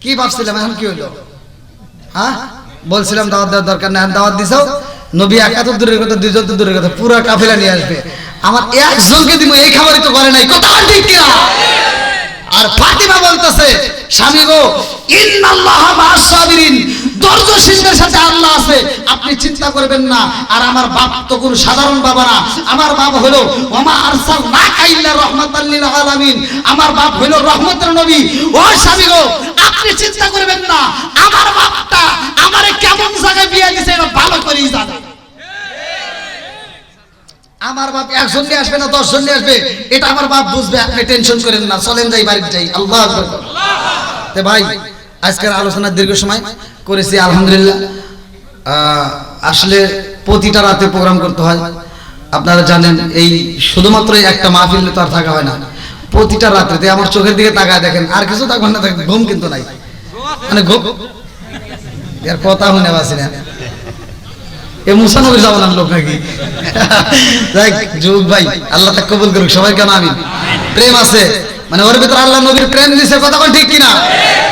কি ভাবছিলাম এখন কি হইলো হ্যাঁ বলছিলাম দাওয়াত দেওয়ার দরকার নাই দাওয়াত দিছো নবী একা তো দূরের কথা, দুইজন তো দূরের কথা, পুরো কাফেলা নিয়ে আসবে। আমার একজনকে দিব, এই খাবারই তো করে নাই, কথা ঠিক কিনা? আর ফাতিমা বলতেছে, স্বামী গো, ইন্নাল্লাহা মা'আস সাবিরিন, ধৈর্যশীলদের সাথে আল্লাহ আছে, আপনি চিন্তা করবেন না। আর আমার বাপ তো কোনো সাধারণ বাবা না, আমার বাপ হলো ওমা আরসালনাকা ইল্লা রাহমাতাল লিল আলামিন, আমার বাপ হলো রহমতের নবী। ও স্বামী গো, আপনি চিন্তা করবেন না, আমার বাপটা আমারে কেমন জায়গায় বিয়ে দিয়েছে এটা ভালো করেই জানে। আমার বাপ একজন নিয়ে আসবে না 10 জন নিয়ে আসবে, এটা আমার বাপ বুঝবে, আপনি টেনশন করেন না, চলেন যাই বাড়িতে যাই। আল্লাহু আকবার। তো ভাই, আজকের আলোচনা দীর্ঘ সময় করেছি আলহামদুলিল্লাহ। আসলে প্রতিটা রাতে প্রোগ্রাম করতে হয়, আপনারা জানেন। এই শুধুমাত্র একটা মাহফিল তো আর থাকা হয় না, প্রতিটা রাতে। আমার চোখের দিকে তাকায় দেখেন, আর কিছু থাকবেন না, ঘুম কিন্তু নাই, মানে ঘুম এর কথা শুনে পাচ্ছি না। এ মুসানবির জামানার লোক নাকি? যুগ ভাই, আল্লাহ তাকে কবুল করুক, সবাই কেন আমিন। প্রেম আছে, মানে ওর ভিতরে আল্লাহ নবীর প্রেম দিছে, কথা কোন ঠিক কিনা?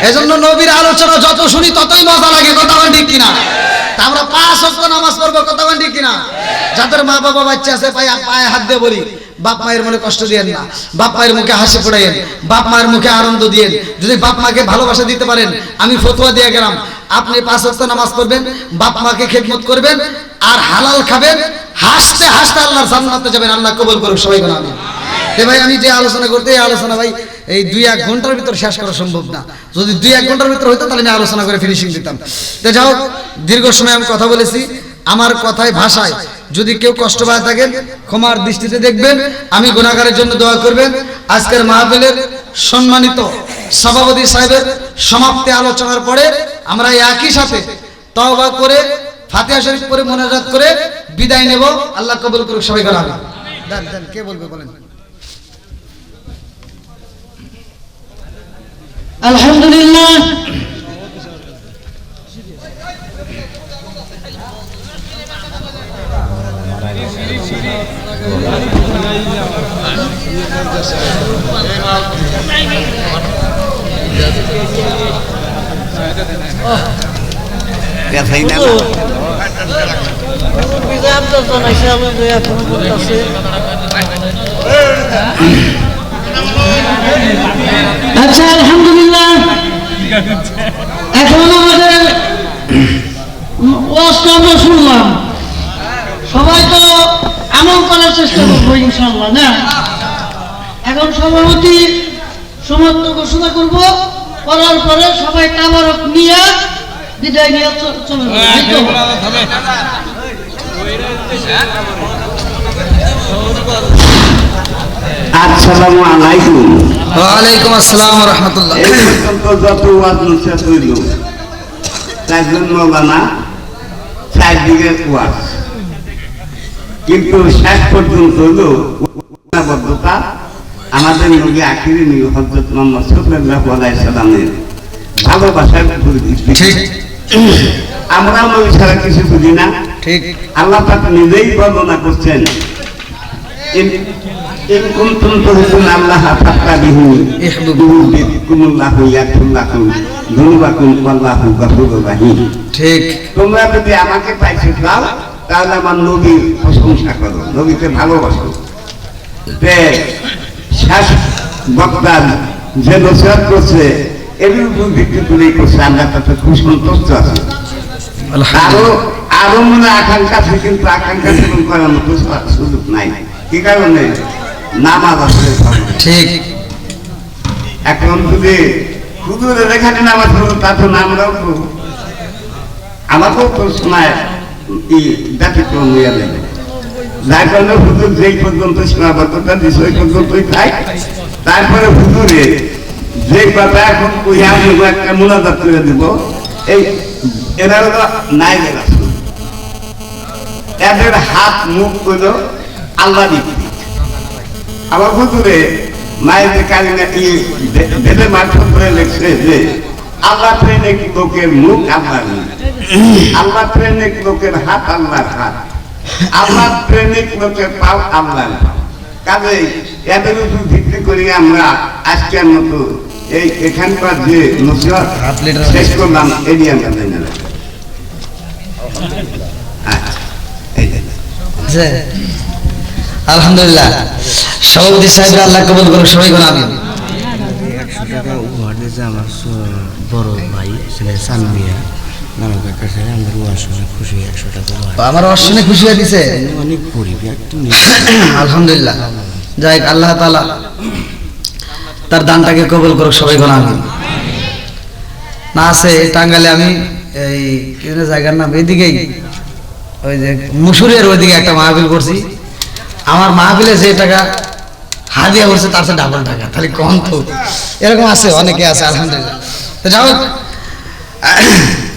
এজন্য নবীর আলোচনা যত শুনি ততই মজা লাগে, কথা কোন ঠিক কিনা? তা আমরা 5 ওয়াক্ত নামাজ পড়বো, কথা কোন ঠিক কিনা? যাদের মা বাবা বাচ্চা আছে পায়ে হাত দিয়ে বলি, বাপ মায়ের মনে কষ্ট দিয়েন না, বাপ মায়ের মুখে হাসি ফোটাইয়েন, বাপ মায়ের মুখে আনন্দ দিয়েন। যদি বাপ মাকে ভালোবাসা দিতে পারেন, আমি ফতোয়া দিয়ে গেলাম, আপনি 5 ওয়াক্ত নামাজ পড়বেন, বাপ মাকে খেদমত করবেন, আর হালাল খাবেন, হাসতে হাসতে আল্লাহর জান্নাতে যাবেন। আল্লাহ কবুল করুক, সবাই বলেন আমিন। ভাই, আমি যে আলোচনা করতে, এই আলোচনা ভাই এই 2-1 ঘন্টার ভিতর শেষ করা সম্ভব না। যদি 2-1 ঘন্টার ভিতর হইতো তাহলে আমি আলোচনা করে ফিনিশিং দিতাম। তো যাও, দীর্ঘ সময় আমি কথা বলেছি, আমার কথায় ভাষায় যদি কেউ কষ্ট পায় থাকেন ক্ষমার দৃষ্টিতে দেখবেন। আমি গুনাহগারের জন্য দোয়া করবেন। আজকের মাহফিলের সম্মানিত সভাপতি সাহেবের সমাপ্তি আলোচনার পরে আমরা একই সাথে তওবা করে ফাতিহা শরীফ পড়ে মোনাজাত করে বিদায় নেব। আল্লাহ কবুল করুক, সবাই বলেন আমিন। দেন কে বলবে বলেন। আলহামদুলিল্লাহ, দেখাই না আচ্ছা আলহামদুলিল্লাহ, এখন আমাদের ওয়াজটা আমরা শুনলাম, সবাই তো আমল করার চেষ্টা করবো ইনশাআল্লাহ না। এখন সভাপতি সমাপ্ত ঘোষণা করব, করার পরে সবাই তাবারক নিয়ে বিদায় নিয়ে চলে যাবে। আসসালামু আলাইকুম। ওয়ালাইকুম আসসালাম ওয়া রাহমাতুল্লাহ। এই পর্যন্ত যত ওয়াজ নসিহত হইল, চারজন মৌলানা, চারদিকে ওয়াজ, কিন্তু শেষ পর্যন্ত হইল বদ্ধতা আমাদের নবী আখিরি নবী হযরত মুহাম্মদ সাল্লাল্লাহু আলাইহি সাল্লামের ভালোবাসার পরিচয়। ঠিক, আমরা নবী ছাড়া কিছু বুঝি না। ঠিক। আল্লাহ পাক নিজেই বর্ণনা করছেন, ইন কুনতুম তুহিব্বুনা আল্লাহা ফাত্তাবিহুনি ইউহিব্বুকুমুল্লাহু ইয়াগফিরলাকুম যুনুবাকুম ওয়াল্লাহু গফুরুর রহিম। ঠিক। তোমরা যদি আমাকে পাইছো দাও, তাহলে আমার নবীর প্রশংসা করো, নবীকে ভালোবাসো। শেষ বক্তা যে নসিহত করছে এর উপর ভিত্তি করেই করছে, আমরা তাতে খুব সন্তুষ্ট আছি। আরো মনে আকাঙ্ক্ষা আছে, কিন্তু আকাঙ্ক্ষা পূরণ করার মতো সুযোগ নাই। কি কারণে? নামাজ আসলে ঠিক। এখন যদি হুজুরের এখানে নামাজ পড়ো, তা তো নামরাও তো আমাকেও তো শোনায় ব্যতিক্রম হইয়া দেবে। যার কারণে হুজুর যেই পর্যন্ত সীমাবদ্ধতা দিচ্ছে ওই পর্যন্তই থাক। তারপরে হুজুরে যে কথা এখন কইয়া একটা মোনাজাত করে দিব, এই এরা হলো নাইবের আসল, এদের হাত মুখ হইল আল্লাহ দিকে। আবার হুজুরে মায়ের কালিনা ভেবে মাঠন করে লেখছে যে আল্লাহ প্রেমিক লোকের মুখ আল্লাহর মুখ, আল্লাহ প্রেমিক লোকের হাত আল্লাহর হাত, আল্লাহ প্রেমিক লোকের পাও আল্লাহর পাও। কাজেই এদের উপর ভিত্তি করি আমরা আজকের মতো এই এখানকার যে নসিহত শেষ করলাম, এটি আমরা জানি না। আলহামদুলিল্লাহ সভাপতি সাহেব আল্লাহ কবুল করুক সবাই করে আমিন 100 টাকা উপহার দিয়েছে আমার বড় ভাই ছেলে সানবিয়া নামের কাছে আমাদের আসলে খুশি 100 টাকা উপহার আমার অশ্বনে খুশি হয়ে দিছে অনেক পরিবার তুমি আলহামদুলিল্লাহ যাই হোক, আল্লাহ তাআলা তার দানটাকে কবুল করুক সবাই করে আমিন না আছে টাঙ্গালে আমি এই কি জায়গার নাম এদিকেই ওই যে মুসুরের ওইদিকে একটা মাহফিল করছি আমার মাহফিলে যে টাকা হাদিয়া করছে তার সাথে ডাবল টাকা তাহলে কম তো এরকম আছে অনেকে আছে আলহামদুলিল্লাহ তো যাই হোক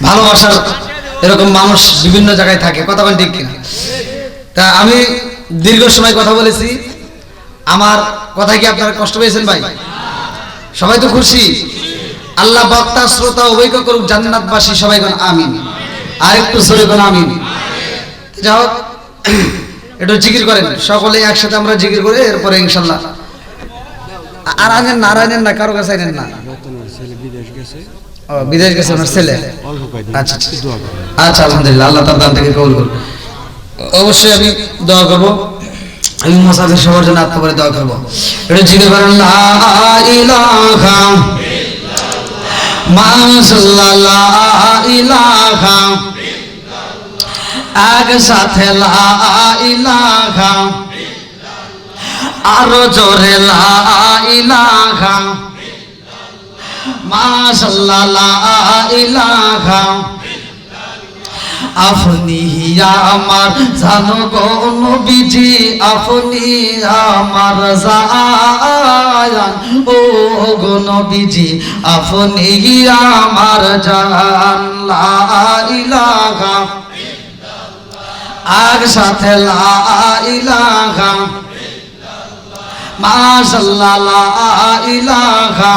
ভালোবাসার এরকম মানুষ বিভিন্ন জায়গায় থাকে কথা বলেন ঠিক কিনা তা আমি দীর্ঘ সময় কথা বলেছি আমার কথা কি আপনারা কষ্ট পেয়েছেন ভাই সবাই তো খুশি আল্লাহ বক্তা শ্রোতা উভয়কে করুক জান্নাতবাসী সবাই কোন আমিন আর একটু জোরে কোন আমিন যাই হোক একটু জিকির করেন সকলে একসাথে আমরা জিকির করে এরপরে ইনশাল্লাহ আর আনেন না আর আনেন না কারো কাছে আনেন না ছেলে বিদেশ গেছে ও বিদেশ গেছে ওনার ছেলে অল্প কয়েকদিন আচ্ছা আচ্ছা দোয়া করুন আচ্ছা আলহামদুলিল্লাহ আল্লাহ তার দানটাকে কবুল করুন অবশ্যই আমি দোয়া করবো আমি মুসাফির সবার জন্য আত্মপরে দোয়া করবো এটা জিজ্ঞেস করেন লা ইলাহা মাশাআল্লাহ লা ইলাহা এক সাথে লা ইলাহা আরো জোরে লা ইলাহা মাশাআল্লাহ লা ইলাহা আপনি আমার জানো গো নবীজি আপনি আমার জান ও গো নবীজি আপনি আমার জান লা ইলাহা আর সাথে লা ইলাহা মাশাআল্লাহ লা ইলাহা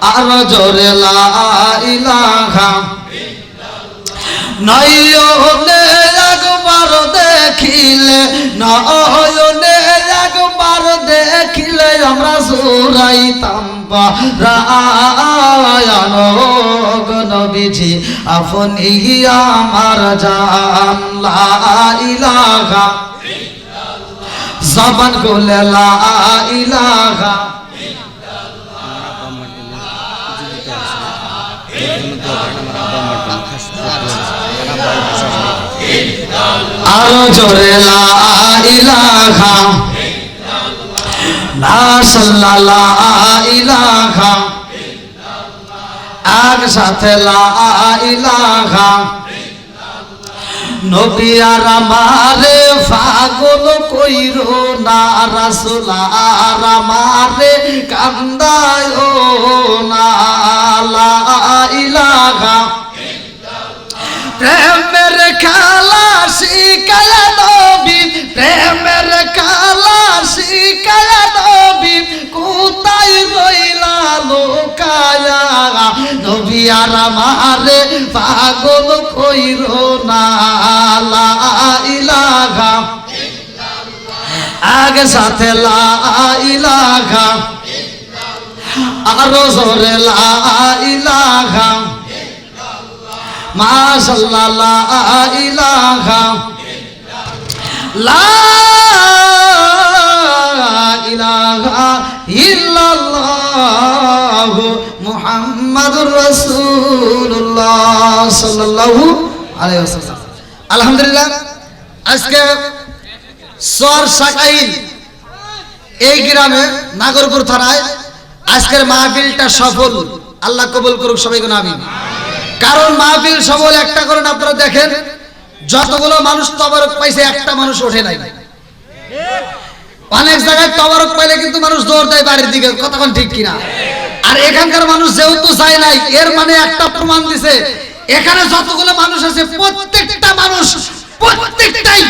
আর জোরে লা ইলাহা নয়নে একবার দেখিলে নয়নে একবার দেখিলে আমরা জোরাইতাম রায়ান গো নবীজি আপনি আমার জান লা ইলাহা জবান খুলে লা ইলাহা আরো জোরে লা ইলাহা মাশাআল্লাহ লা ইলাহা এক সাথে লা ইলাহা নবী আর আমারে পাগল কইরো না রাসূল আর আমারে কান্দায়ো না লা ইলাহা প্রেমের খেলা শিখায়া নবী প্রেমের খেলা শিখায়া নবী কোথায় রইলা লোকায়া নবী আর আমারে পাগল কইরো না লা ইলাহা আগে সাথে লা ইলাহা আরো জোরে লা ইলাহা মাশাআল্লাহ লা ইলাহা লা ইলাহা ইল্লাল্লাহ মুহাম্মাদুর রাসূলুল্লাহ সাল্লাল্লাহু আলাইহি ওয়াসাল্লাম আলহামদুলিল্লাহ আজকে সর সাকাইল এই গ্রামে নাগরপুর থানায় আজকের মাহফিলটা সফল আল্লাহ কবুল করুক সবাই কোন আমিন কারণ মাহফিল সফল একটা করেন আপনারা দেখেন যতগুলো মানুষ তবারক পাইছে একটা মানুষ ওঠে নাই অনেক জায়গায় তবারক পাইলে কিন্তু মানুষ দৌড় দেয় বাড়ির দিকে কতক্ষণ ঠিক কিনা আর এখানকার মানুষ যেহেতু চায় নাই এর মানে একটা প্রমাণ দিছে এখানে যতগুলো মানুষ আছে প্রত্যেকটা মানুষ প্রত্যেকটাই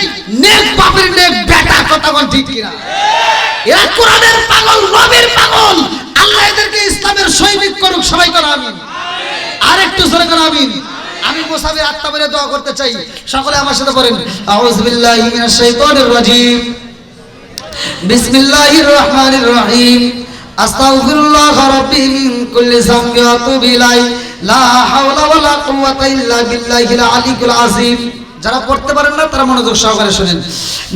নেক বাপের নেক বেটা কতক্ষণ ঠিক কিনা এরা কোরআনের পাগল নবীর পাগল আল্লাহ এদেরকে ইসলামের সৈনিক করুক সবাই করে আমিন আরেকটু জোরে করে আমিন আমি মুসাফির আত্মাবরে দোয়া করতে চাই সকলে আমার সাথে পড়েন আউযু বিল্লাহি মিনাশ শাইতানির রাজিম বিসমিল্লাহির রহমানির রহিম আস্তাগফিরুল্লাহ রাব্বি মিন কুল্লি যামবি ওয়া আতুবু ইলাইহি লা হাওলা ওয়ালা কুওয়াতা ইল্লা বিল্লাহিল আলিয়্যিল আযীম যারা পড়তে পারেন না তারা মনোযোগ সহকারে শুনেন।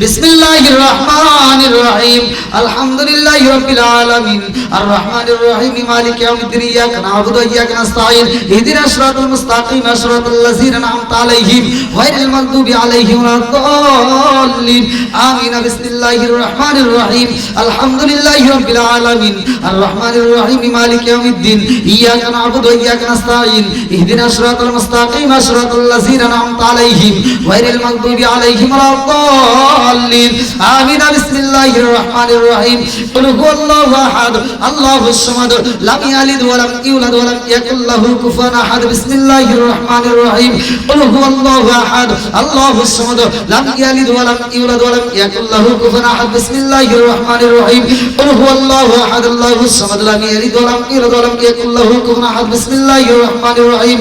বিসমিল্লাহির রহমানির রহিম, আলহামদুলিল্লাহি রাব্বিল আলামিন, আর রহমানির রহিম, মালিক ইয়াউমিদ্দিন, ইয়াকা না'বুদু ওয়া ইয়াকা নাস্তাঈন, ইহদিনাস সিরাতাল মুস্তাকিম, সিরাতাল লাযিনা আন'আমতা আলাইহিম, গায়রিল মাগদুবি আলাইহিম ওয়ালাদ-দাল্লিন। আমিন। বিসমিল্লাহির রহমানির রহিম, আলহামদুলিল্লাহি রাব্বিল আলামিন, আর রহমানির রহিম, মালিক ইয়াউমিদ্দিন, ইয়াকা না'বুদু ওয়া ইয়াকা নাস্তাঈন, ইহদিনাস সিরাতাল মুস্তাকিম, সিরাতাল লাযিনা আন'আমতা আলাইহিম, গায়রিল মাগদুবি আলাইহিম ওয়ালাদ-দাল্লিন। আমিন। বিসমিল্লাহির রহমানির রহিম, কুল হুয়াল্লাহু আহাদ, আল্লাহুস সামাদ, লাম ইয়ালিদ ওয়া লাম ইউলাদ ওয়া লাম ইয়াকুল লাহু কুফুয়ান আহাদ। বিসমিল্লাহির রহমানির রহিম, কুল হুয়াল্লাহু আহাদ, আল্লাহুস সামাদ, লাম ইয়ালিদ ওয়া লাম ইউলাদ ওয়া লাম ইয়াকুল লাহু কুফুয়ান আহাদ। বিসমিল্লাহির রহমানির রহিম, কুল হুয়াল্লাহু আহাদ, আল্লাহুস সামাদ, লাম ইয়ালিদ ওয়া লাম ইউলাদ ওয়া লাম ইয়াকুল লাহু কুফুয়ান আহাদ। বিসমিল্লাহির রহমানির রহিম,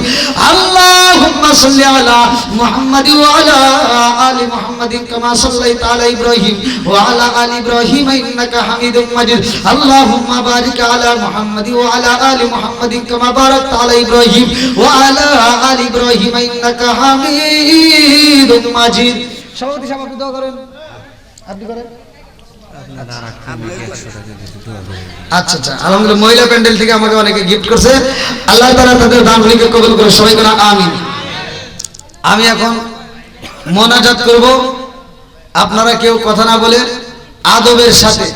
আল্লাহুম্মা সাল্লি আলা মুহাম্মাদ ওয়া আলা আলি মুহাম্মাদ কামা সাল্লাইতা আলা ইব্রাহিম ওয়া আলা আলি ইব্রাহিম ইন্নাকা হামিদুম মাজিদ। আল্লাহুম্মা বারিক আলা মুহাম্মাদ ওয়া আলা আলি মুহাম্মাদ কামা বারাকতা আলা ইব্রাহিম ওয়া আলা আলি ইব্রাহিম ইন্নাকা হামিদুম মাজিদ। সভাপতি সাহেব আপনি দোয়া করেন, আপনি করেন। আচ্ছা আচ্ছা, আলহামদুলিল্লাহ। মহিলা প্যান্ডেল থেকে আমাকে অনেকে গিফট করছে, আল্লাহ তাআলা তাদের দানগুলিকে কবুল করে। সবাই করে আমিন। আমি এখন মোনাজাত করব। আপনারা কেউ কথা না বলে আদবের সাথে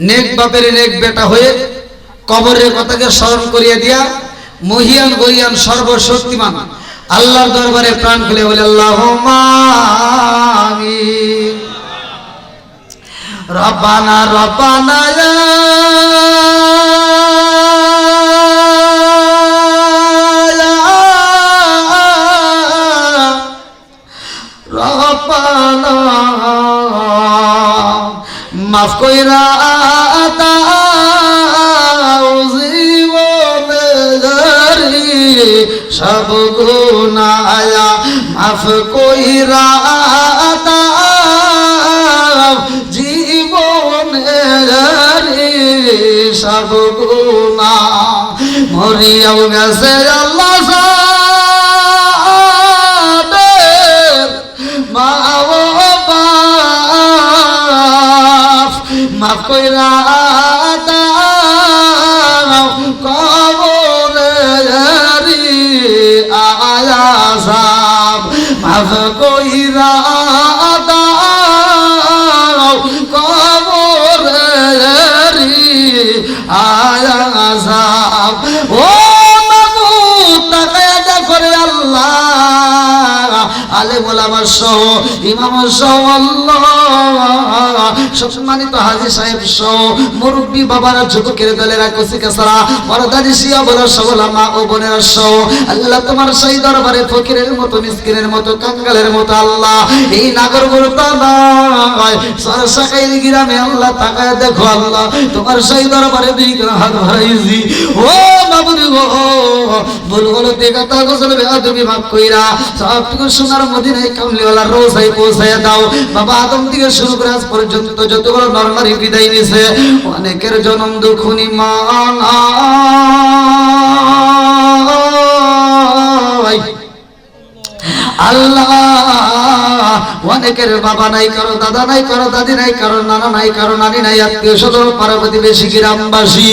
নেক বাপের নেক বেটা হয়ে কবরের কথাকে স্মরণ করিয়ে দিয়া মহিয়ান গরিয়ান সর্বশক্তিমান আল্লাহর দরবারে প্রাণ খুলে বলে আল্লাহুম্মা আমিন। রব্বানা রব্বানা রব্বানা মাফ কইরা দাও জীবনেরি সব গুনাহ, মাফ কইরা দাও জীবনেরি সব গুনাহ। মরিয়াও গেছে আল্লাহ মাফ কইরা দাও কবরেরি আযাব, মাফ কইরা দাও কবরেরি আযাব। ও মাবুদ তাকায়া দেখো রে আল্লাহ, আলেম ওলামা সহ ইমাম সহ আল্লাহ সম্মানিত হাজী সাহেব সহ মুরব্বী বাবারা যুবকের দলেরা কচিকাছাড়া পর্দানি শিয়া বলা সবলা মা ও বোনেরা সহ আল্লাহ তোমার সেই দরবারে ফকিরের মতো মিসকিনের মতো কাঙ্গালের মতো আল্লাহ এই নাগরপুর তালায় সরসাকাইল গ্রামে আল্লাহ তাকায় দেখো আল্লাহ তোমার সেই দরবারে দুই হাত ভরাইছি। ও মাবুদ গো, ভুল গলতি কথা গোসল বেয়াদবি মাফ কইরা সবটুকু সোনার মদিনায় কামলিওয়ালার রোজায় পৌঁছায় দাও। বাবা আদম থেকে শুরু করে আজ পর্যন্ত যতগুলো নরনারী বিদায় নিছে অনেকের জনম দুঃখুনি মা আল্লাহ, অনেকের বাবা নাই, কারো দাদা নাই, কারো দাদি নাই, কারো নানা নাই, কারো নানি নাই, আত্মীয় স্বজন পাড়া প্রতিবেশী গ্রামবাসী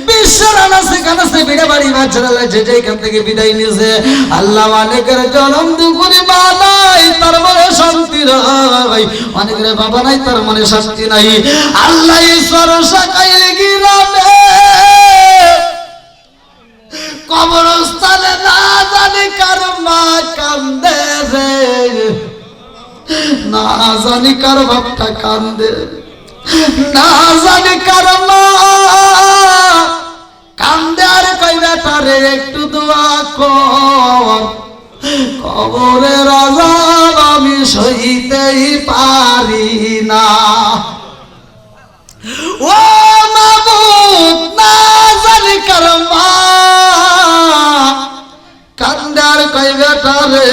বিশ্বের আনাচে কানাচে বিড়ে বাড়ি বাচ্চারা যে যেখান থেকে বিদায় নিয়েছে আল্লাহ অনেকের জনম দুঃখুনি মা নাই তার মনে শান্তি নাই, অনেকের বাবা নাই তার মনে শান্তি নাই। আল্লাহ ঈশ্বর সাকাইল গ্রামে কবরস্থানে না জানি কার মা কান্দে রে, না জানি কার বাপটা কান্দে, না জানি কার মা কান্দে। আর কই বেটারে একটু দোয়া কর, কবরের আযাব আমি সইতেই পারি না। ও মাবুদ, না জানি কার মা কান্দার কই বেটারে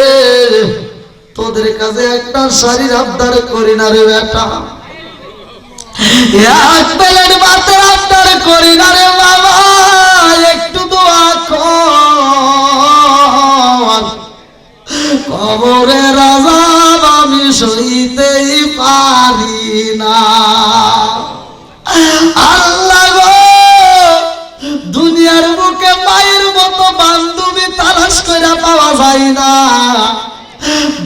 তোদের কাছে একটা শরীর আবদার করি না রে বেটা, এক প্লেট ভাতের আবদার করি না রে বাবা, একটু দোয়া কর। না। আল্লাহ গো, দুনিয়ার বুকে মায়ের মতো বান্ধবী তালাশ করে পাওয়া যায় না,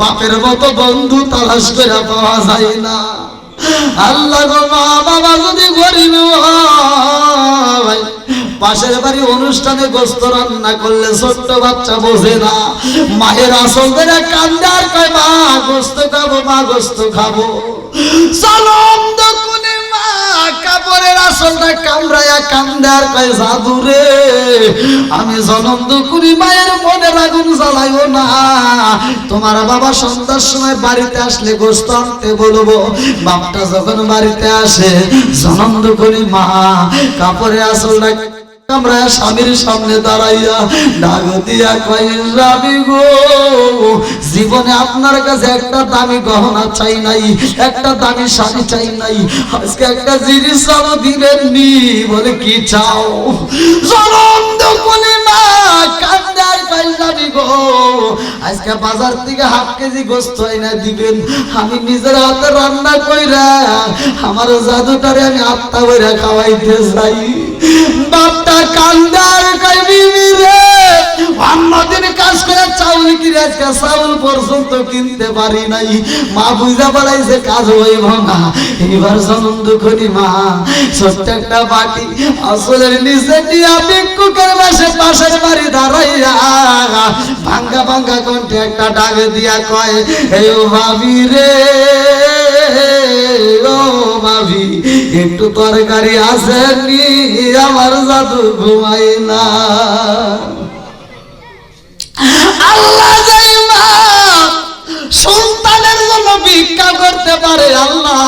বাপের মতো বন্ধু তালাশ করে পাওয়া যায় না। আল্লাহ গো, মা বাবা যদি গরিব হয়, পাশের বাড়ি অনুষ্ঠানে গোস্ত রান্না করলে ছোট্ট বাচ্চা বোঝে না, মায়ের আসল ধরে কান্দে আর কয় মা গোস্ত খাবো, মা গোস্ত খাবো। চলন্দ কোনে মা কাপড়ের আসলটা কামড়ায়া কান্দে আর কয় জাদু রে, আমি জনন্দ করি মায়ের মনের আগুন জ্বালাইও না। তোমার বাবা সন্ধ্যার সময় বাড়িতে আসলে গোস্ত আনতে বলবো, বাপটা যখন বাড়িতে আসে জনন্দ করি মা কাপড়ের আসলটা আমরা স্বামীর সামনে দাঁড়াইয়া ডাক দিয়া কই স্বামী গো, জীবনে আপনার কাছে একটা দামি গহনা চাই নাই, একটা দামি শাড়ি চাই নাই, আজকে একটা জিনিস চাও দিবেননি। বলে কি চাও? জনন্দ কোনে মা কান্দার কই স্বামী গো, আজকে বাজার থেকে 1/2 কেজি গোস্ত এনে দিবেন, আমি নিজের হাতে রান্না কইরা আমার জাদুটারে আমি আত্মা কইরা খাওয়াইতে চাই। বাপটা কান্দার কই বিবি রে, অন্যদিন কাজ করে চাউল কিনে আজকে চাউল পর্যন্ত কিনতে পারি নাই, মা বুঝা পালাইছে কাজ হইব না। এবার জনন্দ করি মা ছোট্ট একটা বাটি আসলের নিচে দিয়া ভিক্ষুকের বাসে পাশের বাড়ি দাঁড়াইয়া ভাঙ্গা ভাঙ্গা কণ্ঠে একটা ডাক দিয়া কয়, এই ও ভাবি রে, ও ভাবি একটু তরকারি আসেনি, আমার জাদু ঘুমাই না। আল্লাহ যাই মা সন্তানের জন্য ভিক্ষা করতে পারে, আল্লাহ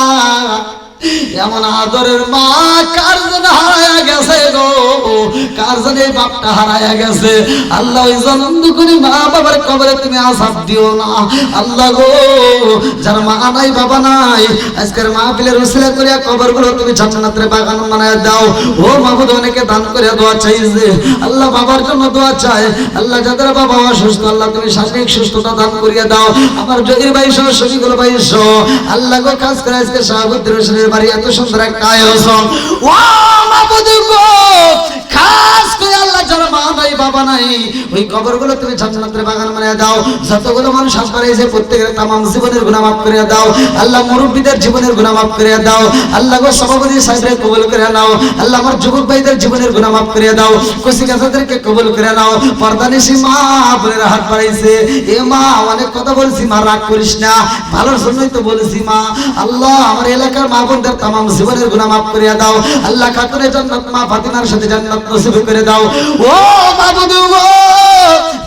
এমন আদরের মা কার জন্য হারায়া গেছে গো, কার জন্য এই বাপটা হারায়া গেছে। আল্লাহ ওই জনন্দ করি মা বাবার কবরে তুমি আযাব দিও না। আল্লাহ গো, যার মা নাই বাবা নাই আজকের মাহফিলের উসিলা করিয়া কবরগুলো তুমি জান্নাতের বাগান বানায় দাও। ও মাবুদ, অনেকে দান করে দোয়া চাইছে, আল্লাহ বাবার জন্য দোয়া চায়। আল্লাহ যাদের বাবা অসুস্থ আল্লাহ তুমি শারীরিক সুস্থতা দান করিয়া দাও। আমার জহির ভাই সহ শফিকুল ভাই সহ আল্লাহ গো, কাজ করে আজকে শাহাবুদ্দিন হোসেনের বাড়ি এত সুন্দর একটা আয়োজন। ও মাবুদ গো, খাস করে আল্লাহ যারা মা নাই বাবা নাই ওই কবরগুলো তুমি জান্নাতের বাগান বানিয়ে দাও। যতগুলো মানুষ হাসপাতালে এসে প্রত্যেকের তামাম জীবনের গুনাহ মাফ করে দাও। আল্লাহ মুরব্বীদের জীবনের গুনাহ মাফ করে দাও। আল্লাহ গো, সভাপতি সাহেবদের কবুল করে নাও। আল্লাহ আমার যুবক ভাইদের জীবনের গুনাহ মাফ করে দাও। কচি কাচাদেরকে কবুল করে নাও। পর্দানিশী মা বোনেরা হাত বাড়াইছে, এ মা অনেক কথা বলছি মা, রাগ করিস না, ভালোর জন্যই তো বলেছি মা। আল্লাহ আমার এলাকার মা বোনদের তামাম জীবনের গুনাহ মাফ করে দাও। আল্লাহ খাতুনে জান্নাত মা ফাতিমার সাথে জান্নাত নসিব করে দাও। ও মাবুদ গো,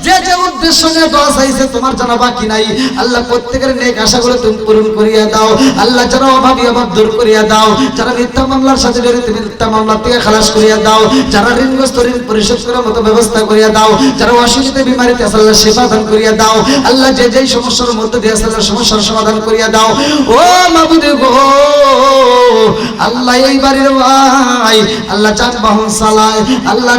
যে যে উদ্দেশ্য নিয়ে দোয়া চাইছে তোমার জানা বাকি নাই। আল্লাহ প্রত্যেকের নেক আশাগুলো তুমি পূরণ করিয়া দাও। আল্লাহ যারা অভাবী অভাব দূর করিয়া দাও, যারা মিথ্যা মামলার সাথে জড়িত মিথ্যা মামলা থেকে খালাস করিয়া দাও, যারা ঋণগ্রস্ত ঋণ পরিশোধ করার মতো ব্যবস্থা করিয়া দাও, যারা অসুস্থ বিমারিতে আছে আল্লাহ সেবা দান করিয়া দাও। আল্লাহ যে যেই সমস্যার মধ্যে দিয়ে আছে আল্লাহ সমস্যার সমাধান করিয়া দাও। ও মাবুদ গো, আল্লাহ এই বাড়ির ভাই আল্লাহ যানবাহন চালায়, আল্লাহ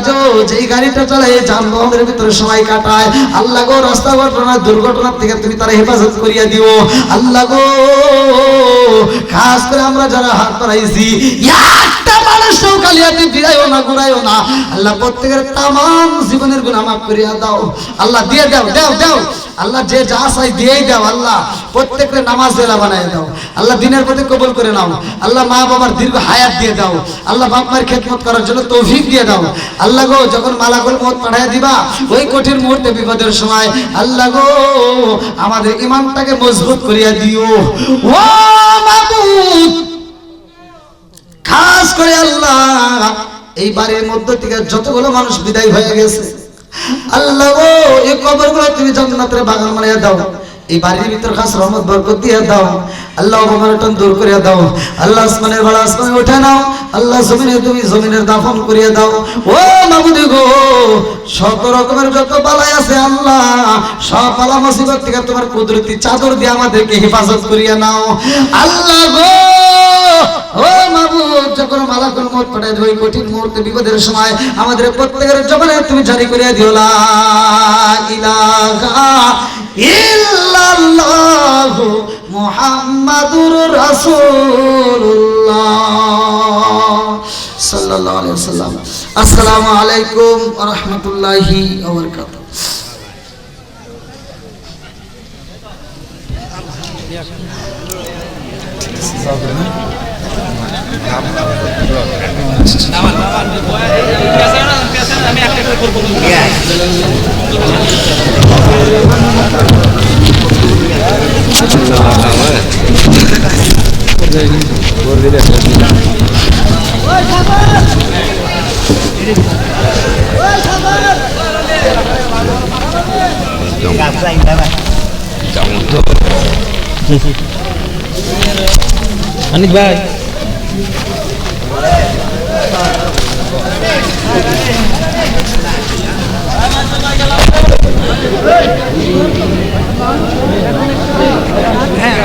যেই গাড়িটা চালায় যানবাহনের ভিতরে সময় কাটায়, আল্লাহ গো রাস্তা ঘটনা দুর্ঘটনার থেকে তুমি তারা হেফাজত করিয়া দিও। আল্লাহ গো, খাস করে আমরা যারা হাত বাড়াইছি একটা মানুষও কালিয়াতে ফিরাইও না, ঘুরাইও না। আল্লাহ প্রত্যেকের তামাম জীবনের গুনাহ মাফ করিয়া দাও। আল্লাহ দিয়ে দাও, দাও দাও। আল্লাহ যে যা চাই দিয়েই দাও। আল্লাহ প্রত্যেককে নামাজ বেলা বানায় দাও। আল্লাহ দিনের প্রতি কবুল করে নাও। আল্লাহ মা বাবার দীর্ঘ হায়াত দিয়ে দাও। আল্লাহ বাপ মায়ের খেদমত করার জন্য তৌফিক দিয়ে দাও। আল্লাহ গো, যখন মালাকুল মউত পাঠাইয়া দিবা ওই কঠিন মুহূর্তে বিপদের সময় আল্লাহ গো আমাদের ঈমানটাকে মজবুত করিয়া দিও। ও মাবুদ, খাস করে আল্লাহ এই বাড়ির মধ্য থেকে যতগুলো মানুষ বিদায় হয়ে গেছে আল্লাহ গো, এই কবরগুলো তুমি জান্নাতের বাগান বানিয়ে দাও। এই বাড়ির ভিতর খাস রহমত বরকত দিয়ে দাও। আল্লাহ অপমানটন দূর করে দাও। আল্লাহ আসমানের ভাড়া আসমানে উঠে নাও। আল্লাহ জমিনে তুমি জমিনের দাফন করিয়ে দাও। ও মাবুদ গো, শত রকমের যত বালাই আছে আল্লাহ সব বালা মুসিবত থেকে তোমার কুদরতি চাদর দিয়ে আমাদেরকে হেফাজত করিয়ে নাও। আল্লাহ গো, ও মাবুদ, যখন মালাকুল মউত পাঠায় ওই কঠিন মুহূর্তে বিপদের সময় আমাদের প্রত্যেকের জবানে তুমি জারি করিয়া দিও লা ইলাহা ইল্লাল্লাহু মুহাম্মাদুর রাসূলুল্লাহ সাল্লাল্লাহু আলাইহি ওয়াসাল্লাম। আসসালামু আলাইকুম ওয়া রাহমাতুল্লাহি ওয়া বারাকাতুহু। অনিক ভাই হ্যাঁ